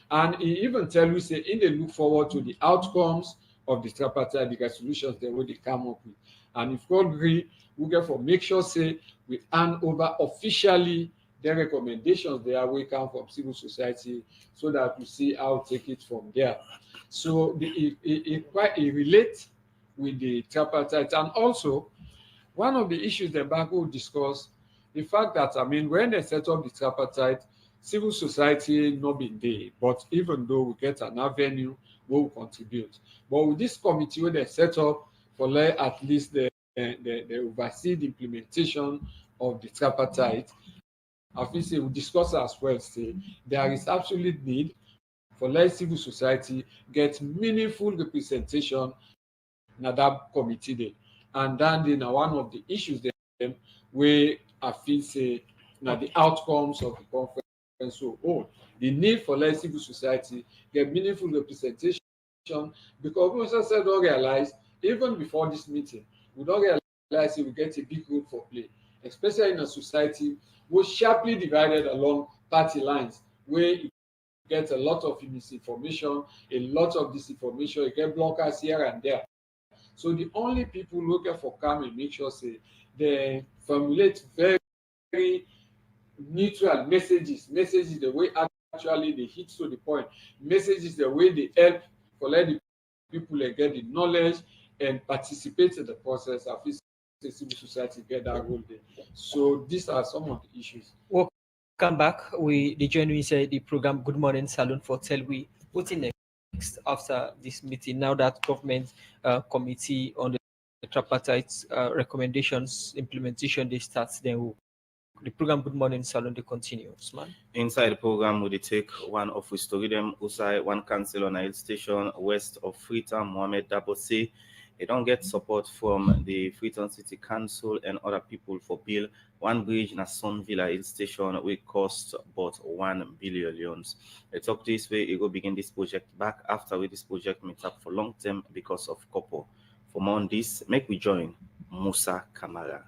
And he even tell you, say, in they look forward to the outcomes of the tripartite, the resolutions that they come up with. And if God agree, we get for make sure, say, we hand over officially the recommendations there will come from civil society so that we see how to take it from there. So it relates with the tripartite. And also, one of the issues the bank will discuss, the fact that, when they set up the tripartite, civil society not been there, but even though we get an avenue, we will contribute. But with this committee where they set up for at least the oversee the implementation of the tripartite, I feel say we discuss as well, say there is absolute need for let civil society get meaningful representation in that committee there. And then one of the issues there where I feel say now the outcomes of the conference so the need for let civil society get meaningful representation, because we also don't realize even before this meeting, we don't realize we get a big role for play, especially in a society was sharply divided along party lines, where you get a lot of misinformation, a lot of disinformation, you get blockers here and there. So the only people looking for calm and make sure say they formulate very, very neutral messages the way actually they hit to the point, messages the way they help for let the people get the knowledge and participate in the process. I feel civil society get that role there. So these are some of the issues. Welcome back. We join inside the program Good Morning Salon for tell we what's in next after this meeting. Now that government committee on the tripartite recommendations implementation they start, then the program Good Morning Salon they continues, man. Inside the program, we take one of we story them Usai, one council on a hill station west of Freetown, Mohammed Dabose. They don't get support from the Freetown City Council and other people for build one bridge in a Sunvilla Hill Station will cost about 1 billion. They talk this way, it will begin this project back after this project meet up for long term because of copper. For more on this, make we join Musa Kamara.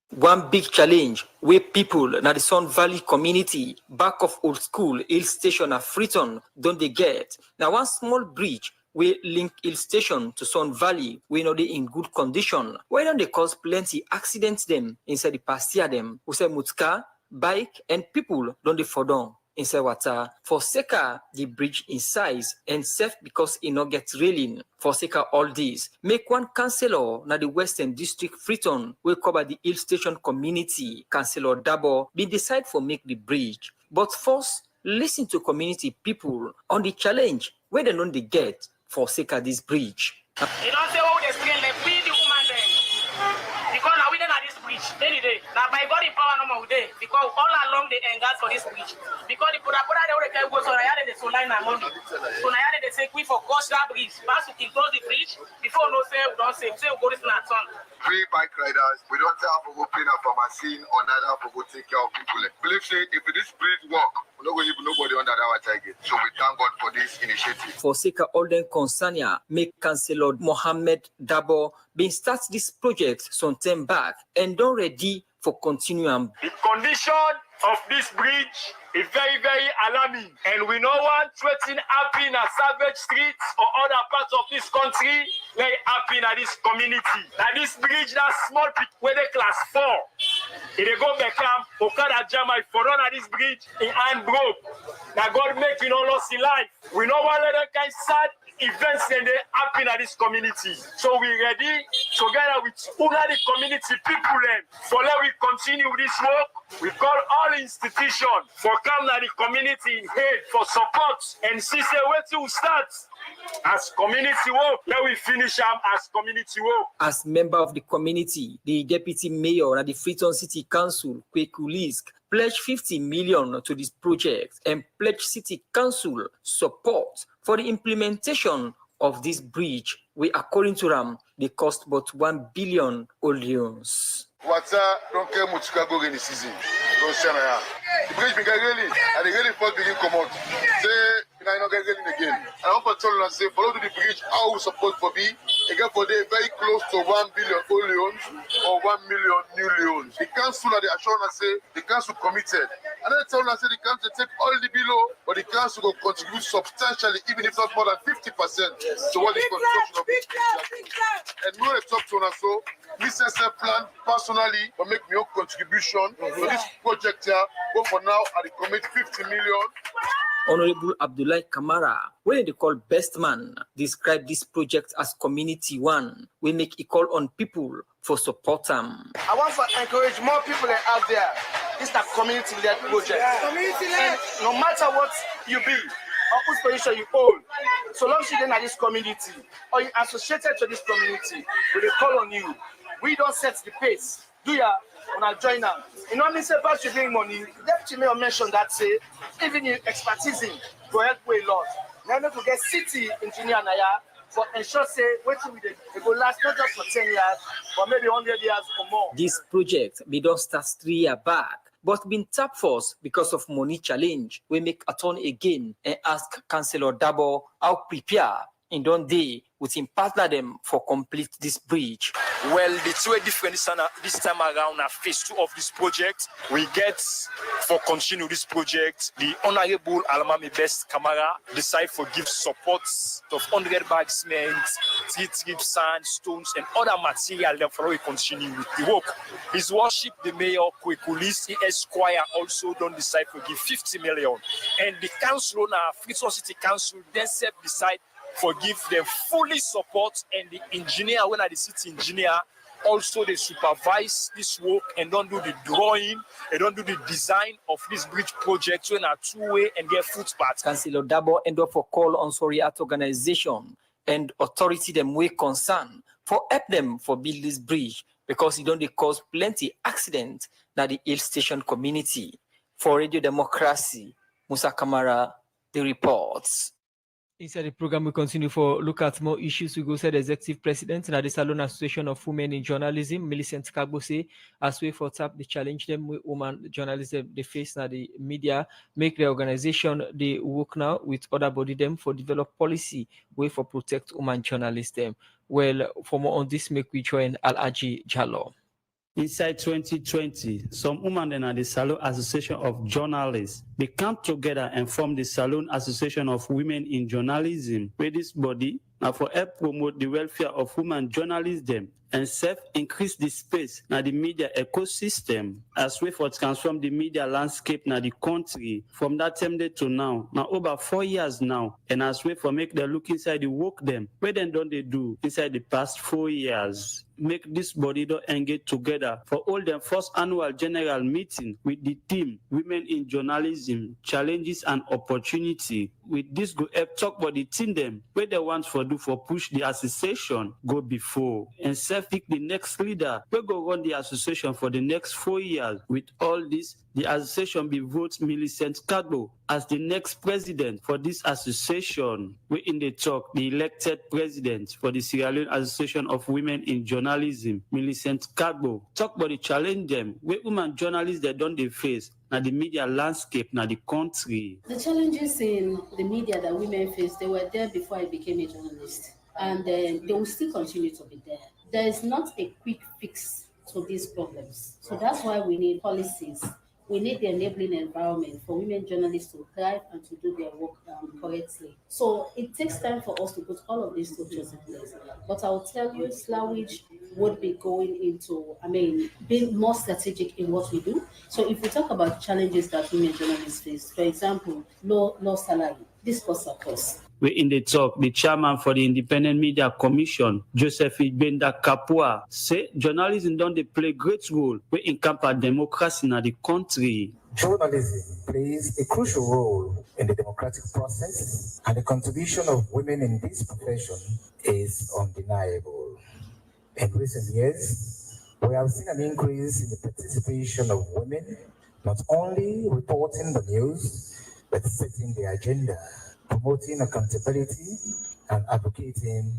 One big challenge where people in the Sun Valley community back of old school Hill Station at Freetown don't they get. Now one small bridge we link Hill Station to Sun Valley, we know they in good condition. Why don't they cause plenty accidents them inside the pastia them? We say mutka, bike, and people don't they fall down inside water. For sake the bridge in size and safe because it not get railing. For sake all this, make one councillor na the Western District Freetown will cover the Hill Station community. Councillor Dabo be decide for make the bridge. But first, listen to community people on the challenge where they don't they get for sake of this bridge. You don't say oh they strain like we the woman then. Because now we don't have this bridge any day. Now by body power no more day. Because all our along the engage for this bridge. Because the Pura they already go so I had the line and money. So I had the say we for cross that bridge. Pass to close the bridge before no say we don't say we go this na turn. We bike riders, we don't have to open a pharmacy or neither for go take care of people. Believe say if this bridge work, we're not going to nobody under our target. So we thank God for this initiative. For Sika Olden Konsanya, make Councillor Mohammed Dabo been start this project some time back and don't ready for continuum. The condition of this bridge is very, very alarming, and we no want threatening happen in a savage streets or other parts of this country, like happen in this community. Now this bridge, that small people where they class 4, if they go back Okada jam I for run at this bridge, in hand broke. Now God make you no loss in life. We no want that kind of sad events and they happen at this community. So we ready together with all the community people then for let we continue this work. We call all institutions for come to the community head for support and see say where to start as community work. Let we finish them as community work. As member of the community, the deputy mayor at the Freetown City Council, Kweku Lisk, pledged 50 million to this project and pledged City Council support for the implementation of this bridge, which according to them, they cost about 1 billion Oleons. What's don't care much Chicago rainy season. The bridge been really, and the really first begin come out. Say, I not get again. I want to tell you and say, follow to the bridge how we supposed to be. Again, for they very close to 1 billion old loans or 1 million new loans. The council and the assurance say the council committed. And then tell us say the council take all the below, but the council will contribute substantially, even if not more than 50% to what the construction of the bridge. And we will talk to us so. This is a plan personally to make my own contribution to this project here. But for now, I commit 50 million. Honorable Abdullahi Kamara, when they call best man, describe this project as community one. We make a call on people for support them. I want to encourage more people out there. This is a community-led project. And no matter what you be, or whose position you hold, so long as you're in this community or you're associated to this community, we will call on you. We don't set the pace. Do ya? When I join them, you know what I mean? Say, first you bring money. Deputy Mayor mentioned that say, even your expertise will help way a lot. Now to get city engineer naya for ensure say what we go last not just for 10 years, but maybe 100 years or more. This project we don't start 3 years back, but been tapped first because of money challenge. We make a turn again and ask Councillor Dabo how prepare in don't day with him partner them for complete this bridge. Well, the two different this time around are phase 2 of this project. We get for continue this project. The Honorable Alamami Best Kamara decide for give support of 100 bags cement, 3 trips sand, stones, and other material therefore we continue with the work. His Worship the Mayor Kwekulis Esquire also don't decide for give 50 million. And the council now, Freetown City Council, then decide forgive them fully support, and the engineer, when I the city engineer, also they supervise this work and don't do the drawing, they don't do the design of this bridge project when are two-way and get footpaths. Councillor Dabo end up for call on Soriat organization and authority them way concern for help them for build this bridge because it don't they cause plenty accident that the Hill Station community. For Radio Democracy, Musa Kamara, the reports. Inside the program, we continue for look at more issues. We go say the executive president and the Salon Association of Women in Journalism, Millicent Kagbose, as way for tap the challenge them with women journalism they face now the media, make the organization they work now with other body them for develop policy way for protect women journalists them. Well, for more on this, make we join Al-Aji Jallo. Inside 2020, some women in the Salon Association of Journalists, they come together and form the Salon Association of Women in Journalism, where this body now for help promote the welfare of women journalism and increase the space now the media ecosystem as way for transform the media landscape now the country from that time day to now over 4 years now, and as way for make them look inside the work them where then don't they do inside the past 4 years. Make this body to engage together for all the first annual general meeting with the team Women in Journalism, Challenges and Opportunity. With this go help talk about the team them where they want for do for push the association go before. And self pick the next leader. We go run the association for the next 4 years. With all this, the association be vote Millicent Kagbo as the next president for this association. We in the talk, the elected president for the Sierra Leone Association of Women in Journalism, Millicent Kagbo, talk about the challenge them where women journalists they don't they face now the media landscape now the country. The challenges in the media that women face, they were there before I became a journalist, and they will still continue to be there. There is not a quick fix to these problems. So that's why we need policies. We need the enabling environment for women journalists to thrive and to do their work correctly. So it takes time for us to put all of these structures in place. But I will tell you, Slawich would be going into, being more strategic in what we do. So if we talk about challenges that women journalists face, for example, low salary, this costs a cost. We in the talk, the chairman for the Independent Media Commission, Joseph Benda Kapua, say journalism don't they play great role in campaign democracy in the country. Journalism plays a crucial role in the democratic process, and the contribution of women in this profession is undeniable. In recent years, we have seen an increase in the participation of women, not only reporting the news, but setting the agenda, promoting accountability, and advocating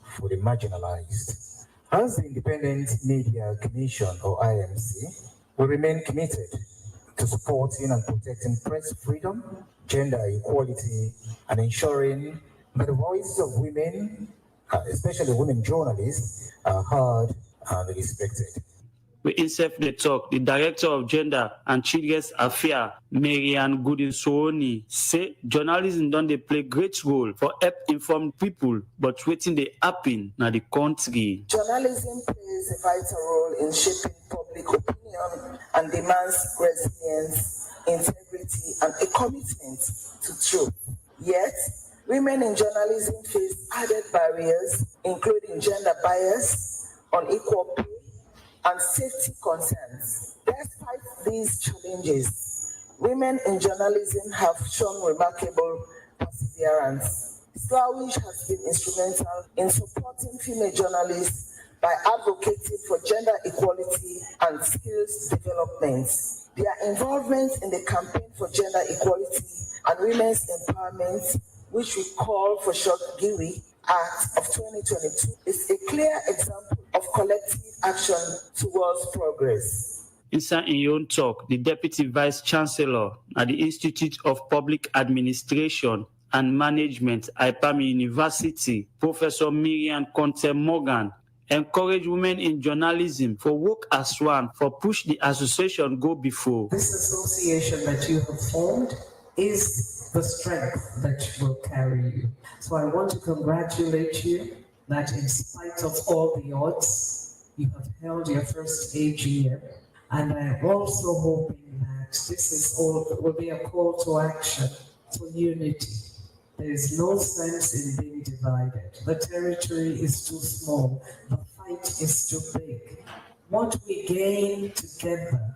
for the marginalized. As the Independent Media Commission, or IMC, we remain committed to supporting and protecting press freedom, gender equality, and ensuring that the voices of women, especially women journalists, are heard and respected. We insert the talk, the Director of Gender and Children's Affairs, Marianne Goodinsoni, say journalism don't they play great role for help inform people, but waiting they happen in the country. Journalism plays a vital role in shaping public opinion and demands resilience, integrity, and a commitment to truth. Yet, women in journalism face added barriers, including gender bias, unequal pay, and safety concerns. Despite these challenges, women in journalism have shown remarkable perseverance. Slawich has been instrumental in supporting female journalists by advocating for gender equality and skills development. Their involvement in the campaign for gender equality and women's empowerment, which we call for short GIWI, Act of 2022, is a clear example of collective action towards progress. Inside in your own talk, the Deputy Vice Chancellor at the Institute of Public Administration and Management, IPAMI University, Professor Miriam Conte-Morgan, encourage women in journalism for work as one, for push the association go before. This association that you have formed is the strength that will carry you. So I want to congratulate you that in spite of all the odds, you have held your first AGM. And I'm also hoping that this will be a call to action for unity. There is no sense in being divided. The territory is too small. The fight is too big. What we gain together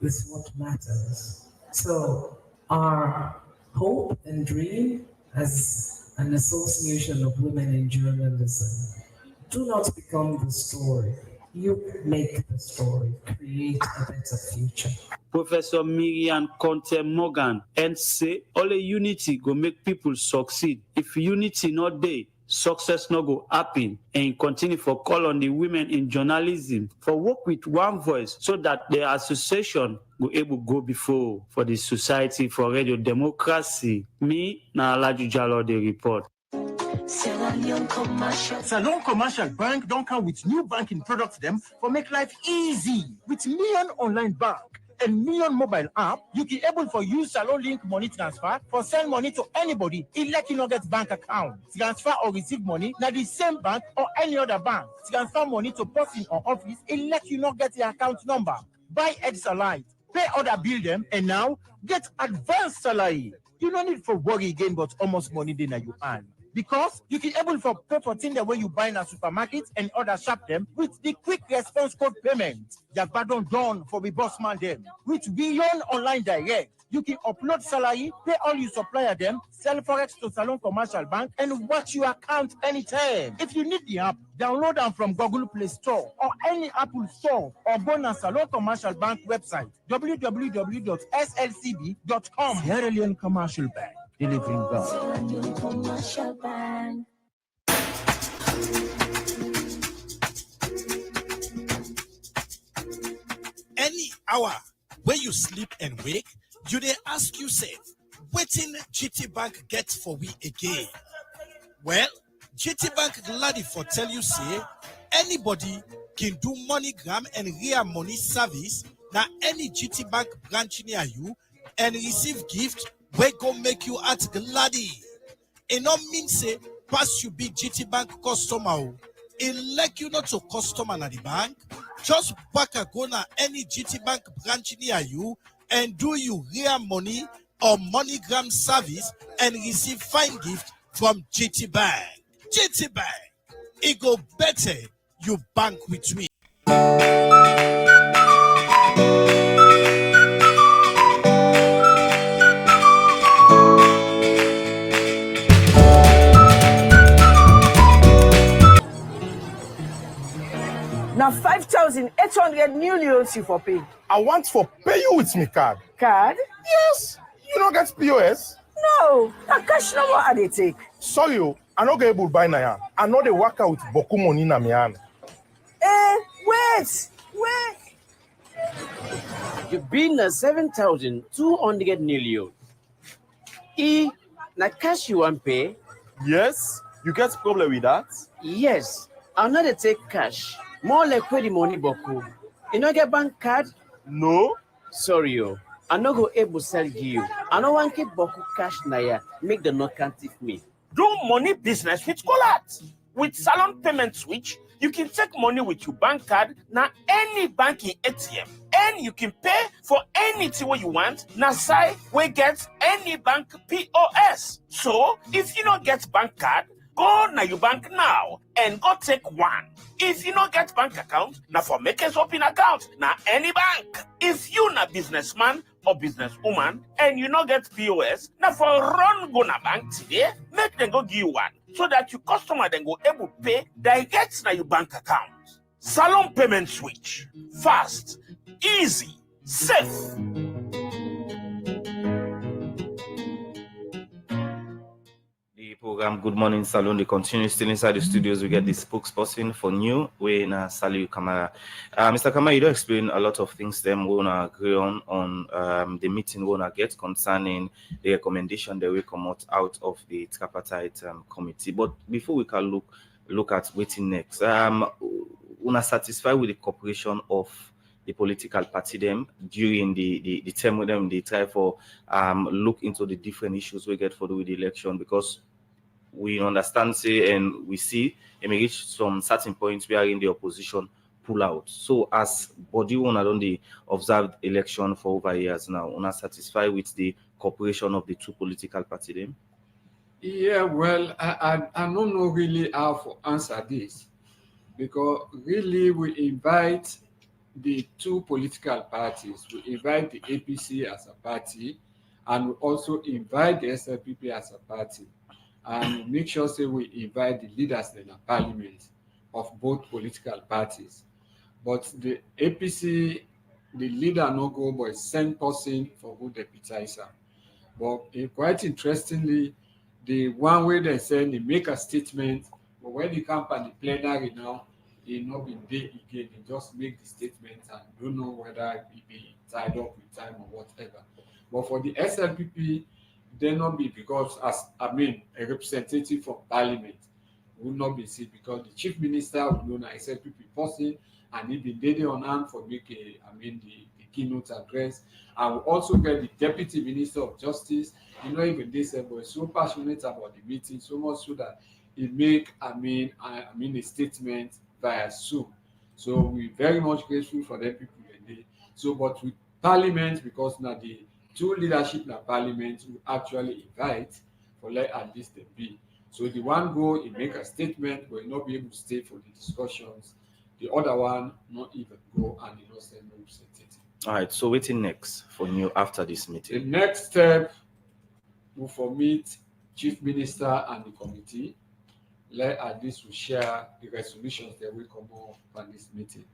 is what matters. So our hope and dream as an association of women in journalism, do not become the story. You make the story, create a better future. Professor Miriam Conte-Morgan and say only unity go make people succeed. If unity not there, success not go happen, and continue for call on the women in journalism for work with one voice so that the association will able go before for the Society for Radio Democracy. Me, na Alaju Jalo, the report. Salon Commercial Bank don't come with new banking products them for make life easy. With Million Online Bank and Million Mobile app, you can able for use Salon Link money transfer for send money to anybody. It let you not get bank account. Transfer or receive money na the same bank or any other bank. Transfer money to person or office. It let you not get the account number. Buy Exalite, pay other bill them, and now get advanced salary. You don't need for worry again, but almost money then you earn. because you can able for pay for things the way you buy in a supermarket and other shop them with the quick response code payment. Jagbadon done for the boss man them. With Beyond Online Direct, you can upload salary, pay all your supplier them, sell forex to Salon Commercial Bank, and watch your account anytime. If you need the app, download them from Google Play Store or any Apple Store, or go on Salon Commercial Bank website www.slcb.com. Sierra Leone Commercial Bank, delivering God. Commercial Bank. Any hour where you sleep and wake, you dey ask yourself, wetin GT Bank get for we again? Well, GT Bank gladly for tell you say, anybody can do MoneyGram and real money service na any GT Bank branch near you and receive gift wey go make you at gladly. E no mean say pass you be GT Bank customer o. E like you not to customer na the bank, just back a go na any GT Bank branch near you and do you real money or MoneyGram service and receive fine gift from GT Bank. GT Bank, it go better you bank with me. Now 5,800 new loans you for pay. I want for pay you with me card. Card? Yes. You don't get POS? No, na cash no more I dey take. Sorry, I not get able to buy na. I know they work out with boku money na me hand. Wait. You been na 7,200 million. Na cash you want pay? Yes. You get problem with that? Yes. I know they take cash. More like where the money boku. You no get bank card? No. Sorry, I no go able sell you. I no want keep boku cash na ya. Make the no can't thief me. Do money business with Colat. With Salon Payment Switch, you can take money with your bank card na any banking ATM. And you can pay for anything what you want na side we get any bank POS. So, if you don't get bank card, go na your bank now and go take one. If you don't get bank account, na for make us open account na any bank. If you na businessman or businesswoman and you not get POS, na for run go na bank today, make them go give you one so that your customer then go able pay direct na your bank account. Salon Payment Switch. Fast, easy, safe. Program Good Morning Salon. They continue still inside the studios. We get the spokesperson for new way na Saliu Kamara. Mr. Kamara, you don't explain a lot of things them we wanna agree on the meeting we wanna get concerning the recommendation that will come out of the tripartite committee. But before we can look at waiting next, wanna satisfy with the cooperation of the political party them during the term with them they try for look into the different issues we get for the election, because we understand say and we see and we reach some certain points we are in the opposition pull out. So as body one on the observed election for over years now, we're not satisfied with the cooperation of the two political parties them? Yeah, well, I don't know really how to answer this, because really we invite the two political parties. We invite the APC as a party, and we also invite the SLPP as a party, and make sure say we invite the leaders in the parliament of both political parties. But the APC, the leader no go but send person for who deputize am. But quite interestingly, the one way they send, they make a statement, but when they come at the plenary now, he not been there again. He just make the statement and don't know whether he be tied up with time or whatever. But for the SLPP, they not be, because as a representative from parliament will not be seen, because the chief minister will know an SLPP person and he been there on hand for make the keynote address. And we also get the deputy minister of justice. You know, even they said, but so passionate about the meeting, so much so that he make a statement via Zoom. So we're very much grateful for them people. So, but with parliament, because now the two leadership in parliament will actually invite for let at least they be. So the one go, he make a statement, but he not be able to stay for the discussions. The other one not even go and he not send no representative. All right. So waiting next for you after this The meeting. next step, we for meet Chief Minister and the committee. Let at least we share the resolutions that will come up from this meeting.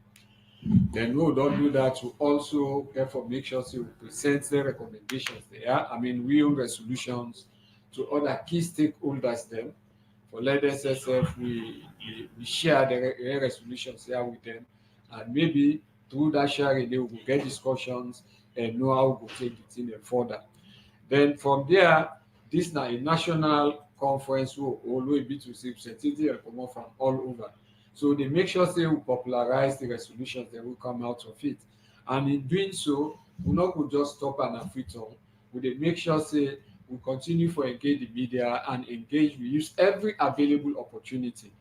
Then we don't do that to also therefore make sure we present the recommendations there. I mean real resolutions to other key stakeholders them. For let SSF we share the resolutions here with them, and maybe through that sharing they will get discussions and know how to take the thing further. Then from there, this is a national conference will always be to see representatives come up from all over. So they make sure they will popularize the resolutions that will come out of it. And in doing so, we not go just stop and a free talk. We make sure say we continue to engage the media and engage. We use every available opportunity.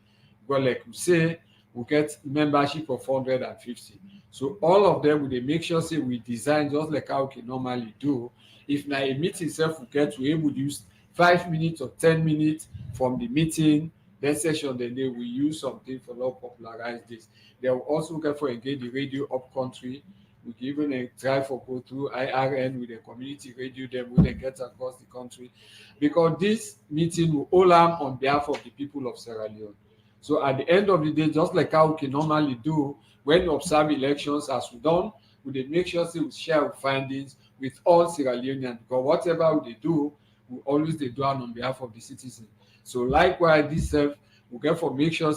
But like we say, we get membership of 450. So all of them, we make sure say we design just like how we normally do. If na a meeting itself, we get to able to use 5 minutes or 10 minutes from the meeting, then session, then they will use something for now popularize this. They will also get for engage the radio up country. We can even try for go through IRN with the community radio, then we then get across the country. Because this meeting will all arm on behalf of the people of Sierra Leone. So at the end of the day, just like how we can normally do when we observe elections as we done, we make sure we share our findings with all Sierra Leoneans, because whatever they do, we always they do it on behalf of the citizens. So likewise, this we get for make sure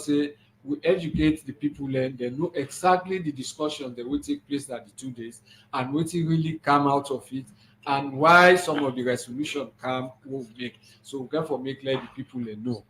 we educate the people and they know exactly the discussion that will take place at the 2 days and what really come out of it and why some of the resolution come will make. So we get for make let the people know.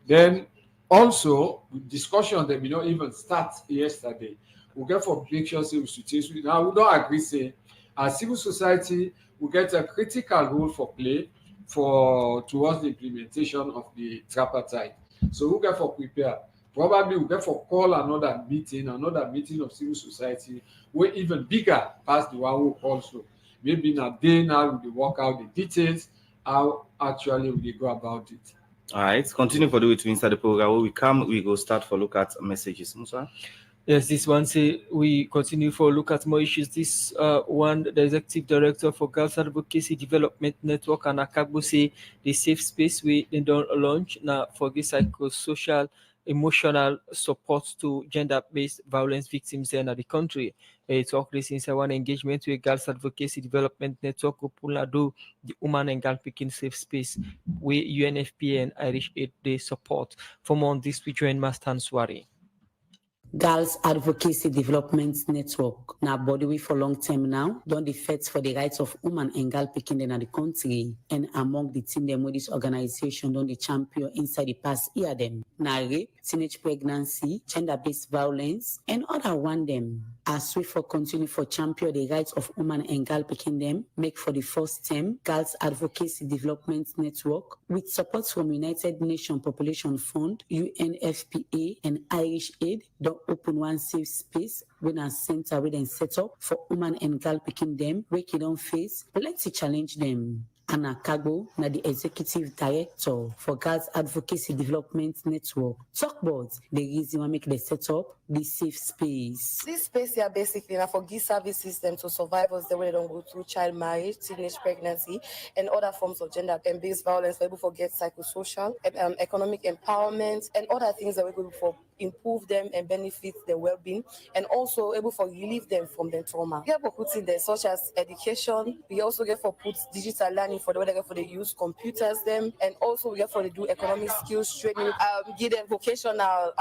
Then also with discussion that we not even start yesterday. We get for make sure we should now we don't agree say as civil society we get a critical role for play towards the implementation of the tripartite. So we get for prepare. Probably we get for call another meeting of civil society way even bigger past the one we also. Maybe in a day now we work out the details how actually we go about it. All right, continue for the way to inside the program. When we come, we go start for look at messages. Musa? Yes, this one say we continue for look at more issues. This one, the executive director for Girls Advocacy Development Network and Akagbo say the safe space we don't launch now for this psychosocial emotional support to gender-based violence victims in the country. Talk this inside one engagement with Girls Advocacy Development Network do the woman and girl picking safe space with UNFPA and Irish Aid they support. For more on this, we join Master Swari. Girls Advocacy Development Network now body we for long term now don dey fight for the rights of women and girl pikin in the country, and among the team them with this organization don dey champion inside the past year them na rape, teenage pregnancy, gender-based violence and other one them. As we for continue for champion the rights of women and girl pikin them, make for the first term Girls Advocacy Development Network with support from United Nations Population Fund, UNFPA and Irish Aid don open one safe space when a center we then set up for women and girl picking them where they don't face plenty challenge them. Anna Kago, na the executive director for Girls Advocacy Development Network, talk about the reason why make the set up this safe space. This space here basically now for give services them to survivors the way they don't go through child marriage, teenage pregnancy, and other forms of gender-based violence. We're able to get psychosocial, economic empowerment, and other things that we're going for improve them and benefit their well-being, and also able for relieve them from their trauma. We have put in there such as education. We also get for put digital learning for the way they get for the use computers them, and also we get for the do economic skills training, give them vocational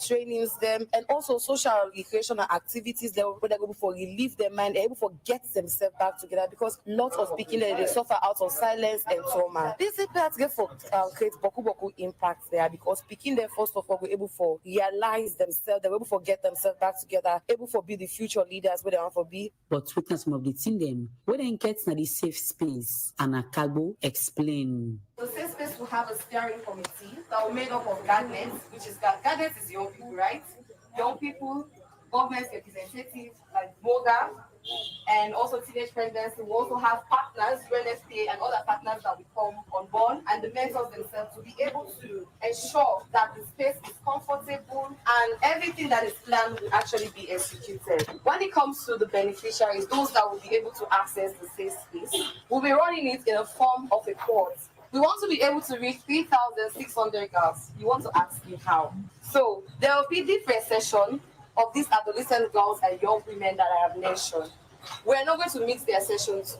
trainings them, and also social recreational activities that where they're able for relieve their mind, they're able for get themselves back together because lots of speaking they suffer out of silence and trauma. This impact get for create boku impact there because speaking them first of all we're able for realize themselves, they're able to get themselves back together, able to be the future leaders where they want to be. But witness some of the team them, when they get na the safe space, Anna Kago explain. The safe space will have a steering committee that will made up of guardians, which is guardians is young people, right? Young people, government representatives like MOGA, and also teenage pregnancy. We also have partners, UNFPA and other partners that will come on board, and the mentors themselves to be able to ensure that the space is comfortable and everything that is planned will actually be executed. When it comes to the beneficiaries, those that will be able to access the safe space, we'll be running it in a form of a cohort. We want to be able to reach 3,600 girls. You want to ask me how? So there will be different sessions of these adolescent girls and young women that I have mentioned. We're not going to mix their sessions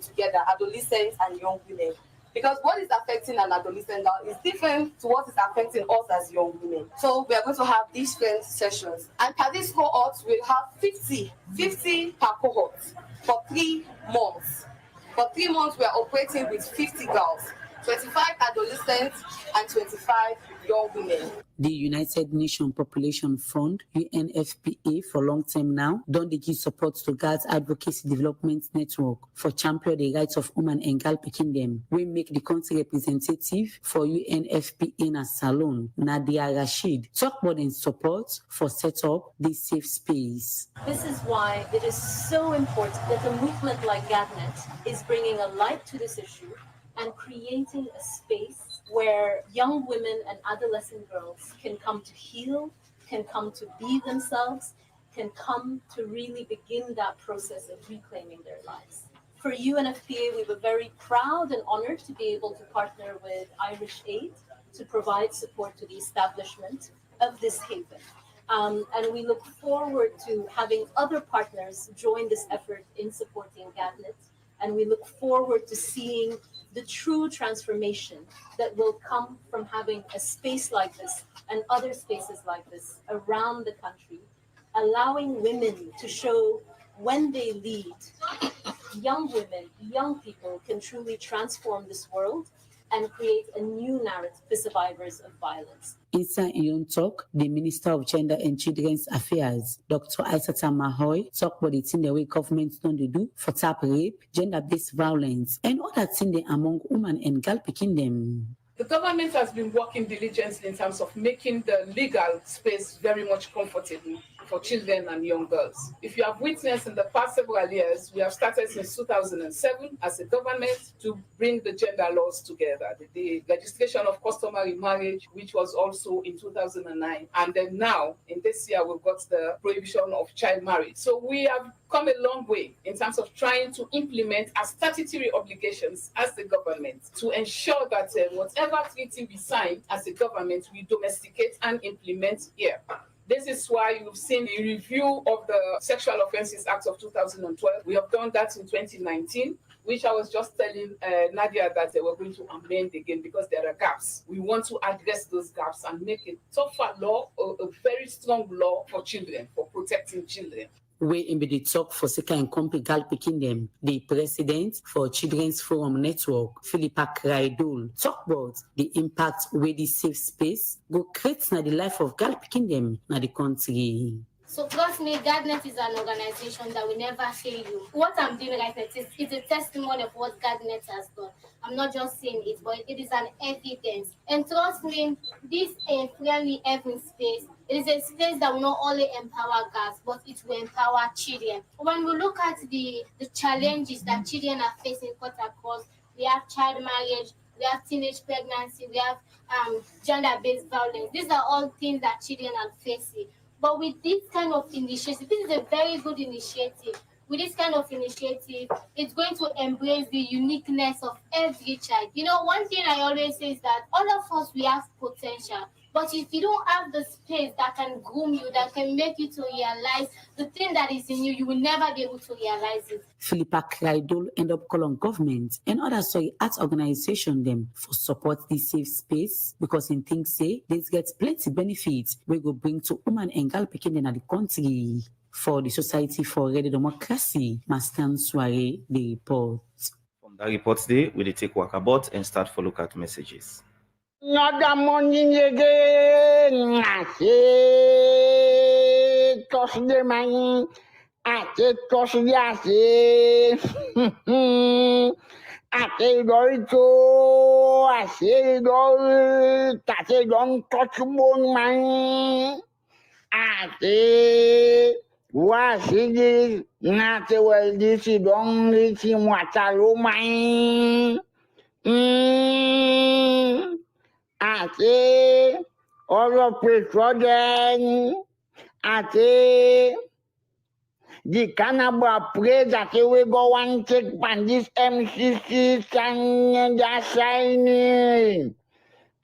together, adolescents and young women, because what is affecting an adolescent girl is different to what is affecting us as young women. So we are going to have different sessions, and per this cohort we'll have 50 per cohort for 3 months. For 3 months we are operating with 50 girls, 25 adolescents and 25 young women. The United Nations Population Fund, UNFPA for long term now, don't they give support to Girls Advocacy Development Network for champion the rights of women and girl picking them. We make the country representative for UNFPA in a salon, Nadia Rashid, talk about in support for set up this safe space. This is why it is so important that a movement like GADNET is bringing a light to this issue and creating a space where young women and adolescent girls can come to heal, can come to be themselves, can come to really begin that process of reclaiming their lives. For UNFPA, we were very proud and honored to be able to partner with Irish Aid to provide support to the establishment of this haven. And we look forward to having other partners join this effort in supporting GADNET. And we look forward to seeing the true transformation that will come from having a space like this and other spaces like this around the country, allowing women to show when they lead, young women, young people can truly transform this world and create a new narrative for survivors of violence. Inside Komon-Tok, the Minister of Gender and Children's Affairs, Dr. Aissata Mahoy, talk about the thing the way governments don't do for tap rape, gender-based violence, and other things among women and girl picking them. The government has been working diligently in terms of making the legal space very much comfortable for children and young girls. If you have witnessed in the past several years, we have started since 2007 as a government to bring the gender laws together. The legislation of customary marriage, which was also in 2009. And then now, in this year, we've got the prohibition of child marriage. So we have come a long way in terms of trying to implement our statutory obligations as the government to ensure that whatever treaty we sign as a government, we domesticate and implement here. This is why you've seen the review of the Sexual Offences Act of 2012. We have done that in 2019, which I was just telling Nadia that they were going to amend again because there are gaps. We want to address those gaps and make a tougher law, a very strong law for children, for protecting children. We in the talk for second company girl picking them, the president for Children's Forum Network, Philippa Kraidul, talk about the impact where the safe space go create na the life of girl picking them na the country. So trust me, GADNET is an organization that will never fail you. What I'm doing right now is a testimony of what GADNET has done. I'm not just saying it, but it is an evidence. And trust me, this friendly heaven space, it is a space that will not only empower girls, but it will empower children. When we look at the challenges that children are facing cut across, we have child marriage, we have teenage pregnancy, we have gender-based violence. These are all things that children are facing. But with this kind of initiative, this is a very good initiative. With this kind of initiative, it's going to embrace the uniqueness of every child. You know, one thing I always say is that all of us, we have potential. But if you don't have the space that can groom you, that can make you to realize the thing that is in you, you will never be able to realize it. Philippa Kraidul end up calling government and other arts organization them for support this safe space because in things say this gets plenty benefits we go bring to women and girl picking in the country. For the Society for Radio Democracy, Mastan Soiree, the report. From that report today, we take walkabout and start for look at messages. Nada morning again. I say, toss the man. I say, toss the assay. I say, Dorito. I say, Dorito. I say, don't touch bone man. I say, Wasidi nate well disi don liti mwatalumai. Ate all of the ate the cannabis praise that we go and take pan this MCC and the signing.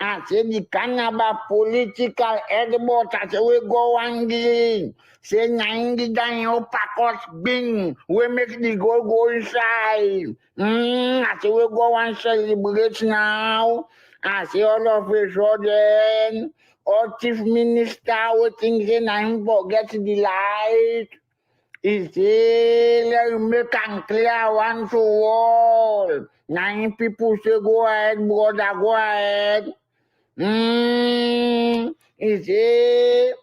Ate the cannabis political edible that we go and give. Say 90 down packers bing. We make the go inside. Ate we go and celebrate now. Ate all of a sudden. Our chief minister we think say na him forget the light. He say let make am clear one to all. Nine people say go ahead, brother, go ahead. He say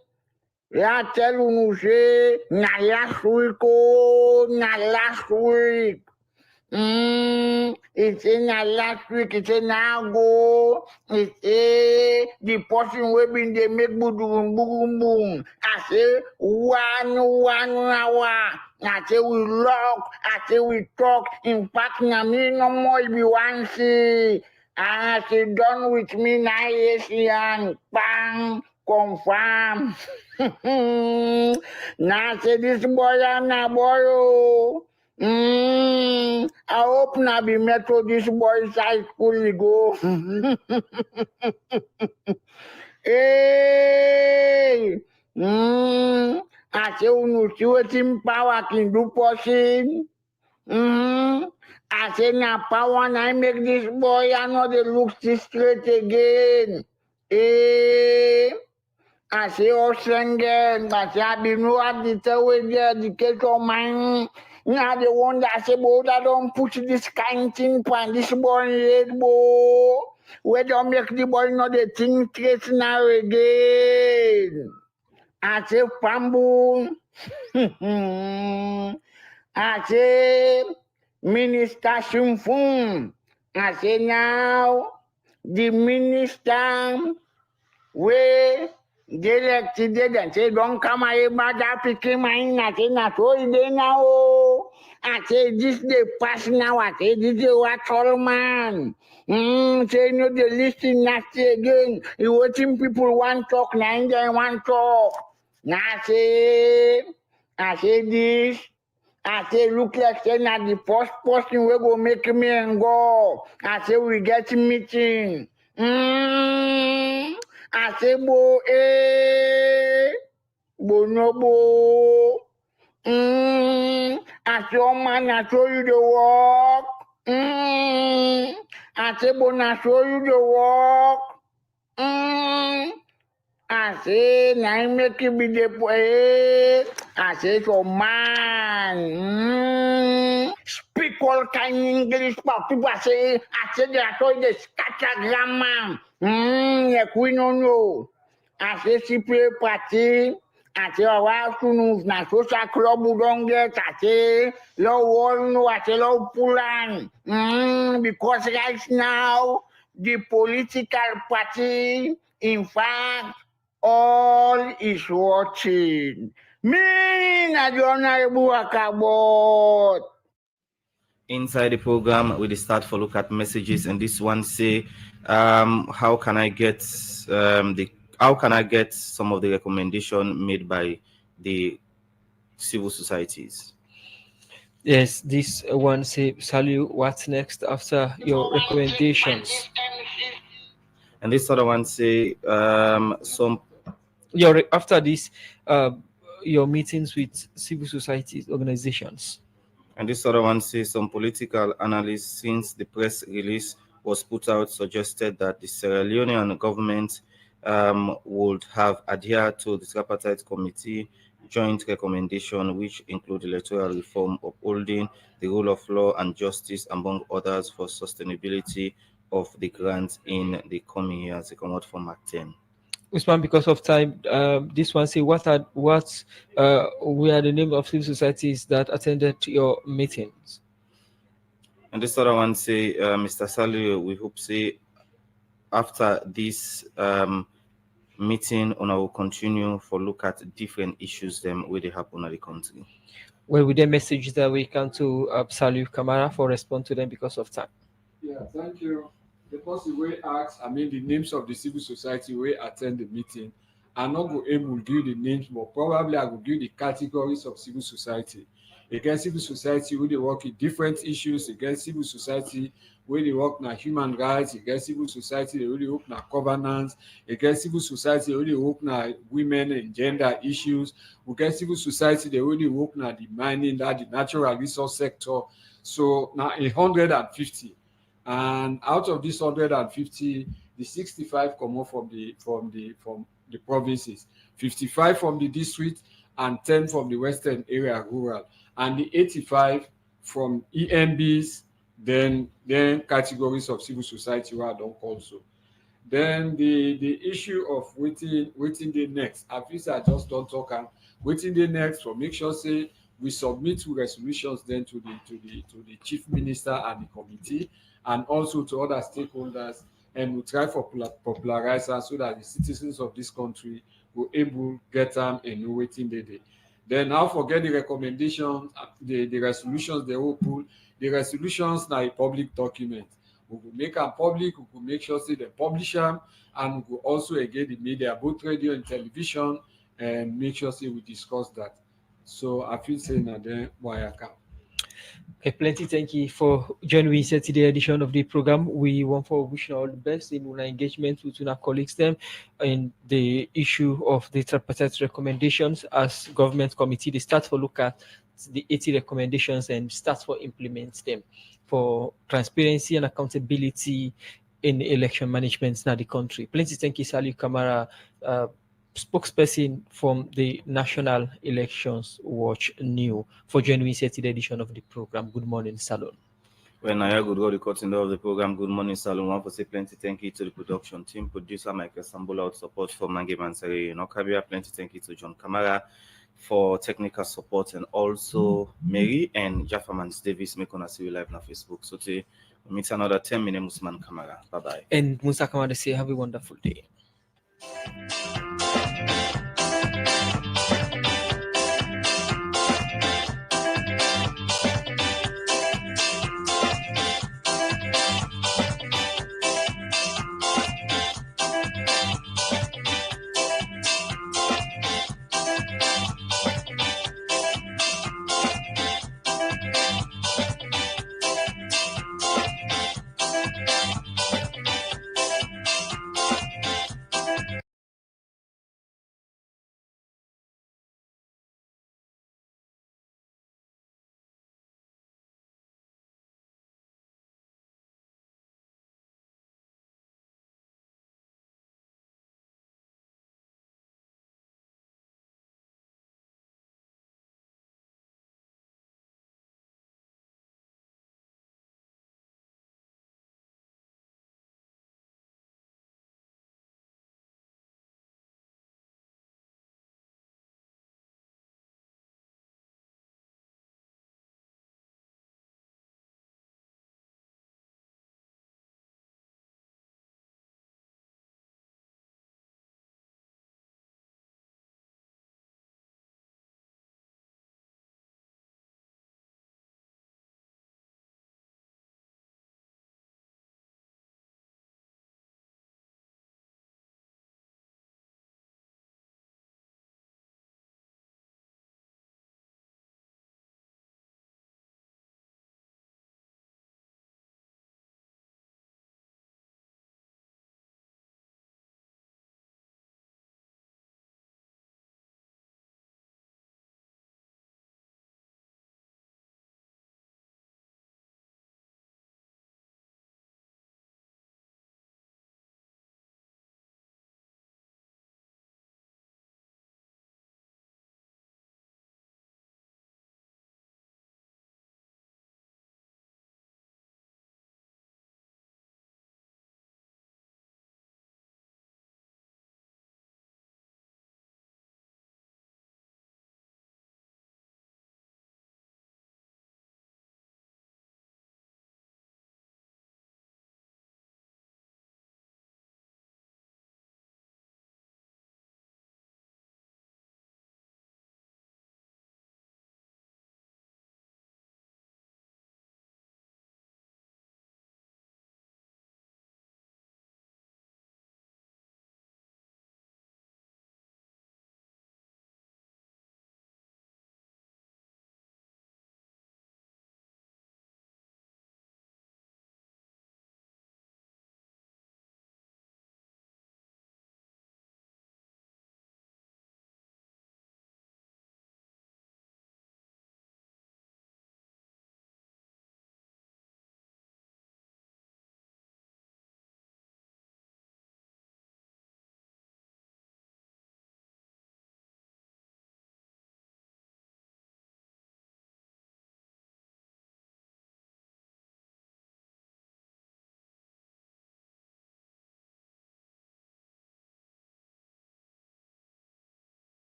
I tell you say na last week oh, na last week. It's in last week, it's in now go. It's the person we been they make boom boom boom. I say one hour. I say we lock, I say we talk. In fact, na me no more be one see. I say done with me now yes and bang confirm. Now say this boy I'm not boy. Oh. I hope na be Methodist boys high school you go. Hey, I say unu see wetin power can do person. I say na power na make this boy I know they look straight again. Hey. I say Ostrenge, I say I be no at the tell with the education man. Now the one that say, but I don't put this kind thing on this boy head, boy. We don't make the boy know the thing straight now again. I say Pambu. I say Minister Shimfun. I say now the minister we elected and say don't come here but that picking mine I say not so they now. I say this they pass now I say this is what all man. Say no the listing nasty again. You watching people want talk now they want talk. Now I say this. I say look like say na the first person we go make me and go. I say we get meeting. I say bo bonobo. I say oh man I show you the work. I say bon I show you the work. I say na make it be the boy. I say so man. Speak all kind English, but people say I say they are told the scatter grammar. Like we don't know. I say she play party. I say our afternoons na social club we don't get. I say low all no. I say low pull-on. Because right now the political party, in fact, all is watching. Me na the honorable Akabot. Inside the program, we start for look at messages, and this one say, how can I get some of the recommendation made by the civil societies? Yes, this one say, Salu, what's next after your recommendations? And this other one say, after this, your meetings with civil society organizations. And this other one says some political analysts, since the press release was put out, suggested that the Sierra Leonean government would have adhered to the Tripartite Committee joint recommendation, which include electoral reform, upholding the rule of law and justice, among others, for sustainability of the grants in the coming years. They come out from Act 10. Usman, because of time, this one say were the name of civil societies that attended your meetings? And this other one say, Mr. Salio, we hope say after this meeting, and I will continue for look at different issues them where they happen in the country. Well, with the message that we come to Salih Kamara for respond to them because of time. Yeah, thank you. The person we ask, the names of the civil society we attend the meeting. I'm not go able to give the names, but probably I will give the categories of civil society. Against civil society, where they work in different issues. Against civil society, where they work na human rights. Against civil society, they really work na governance. Against civil society, they really work na women and gender issues. Against civil society, they really work na the mining, that the natural resource sector. So now 150. And out of this 150, the 65 come off from the provinces, 55 from the district, and 10 from the western area rural, and the 85 from EMBs, then categories of civil society where I don't call so. Then the issue of waiting the next. At least I just don't talk and waiting the next for make sure say we submit two resolutions then to the chief minister and the committee and also to other stakeholders, and we try for popularize so that the citizens of this country will able get them and know waiting the day. Then now forget the recommendations, the resolutions they will pull. The resolutions now a public document. We will make them public, we will make sure say they publish them, and we will also engage the media, both radio and television, and make sure say we discuss that. So I feel saying that then why I can. Okay, plenty thank you for joining Saturday edition of the program. We want for wishing all the best in our engagement with our colleagues them in the issue of the tripartite recommendations as government committee. They start for look at the 80 recommendations and start for implement them for transparency and accountability in election management in the country. Plenty thank you, Salih Kamara, spokesperson from the National Elections Watch New for joining Saturday edition of the program. Good morning, Salon. When I good go the cutting of the program, good morning, Salon. Want to say plenty thank you to the production team, producer Michael Sambola out support for Mange Mansari in Okabia. Plenty thank you to John Kamara for technical support, and also Mary and Jaffermans Davis make on see you live on Facebook. So today we meet another 10 minutes, Musman Kamara. Bye bye. And Musa Kamara say have a wonderful day.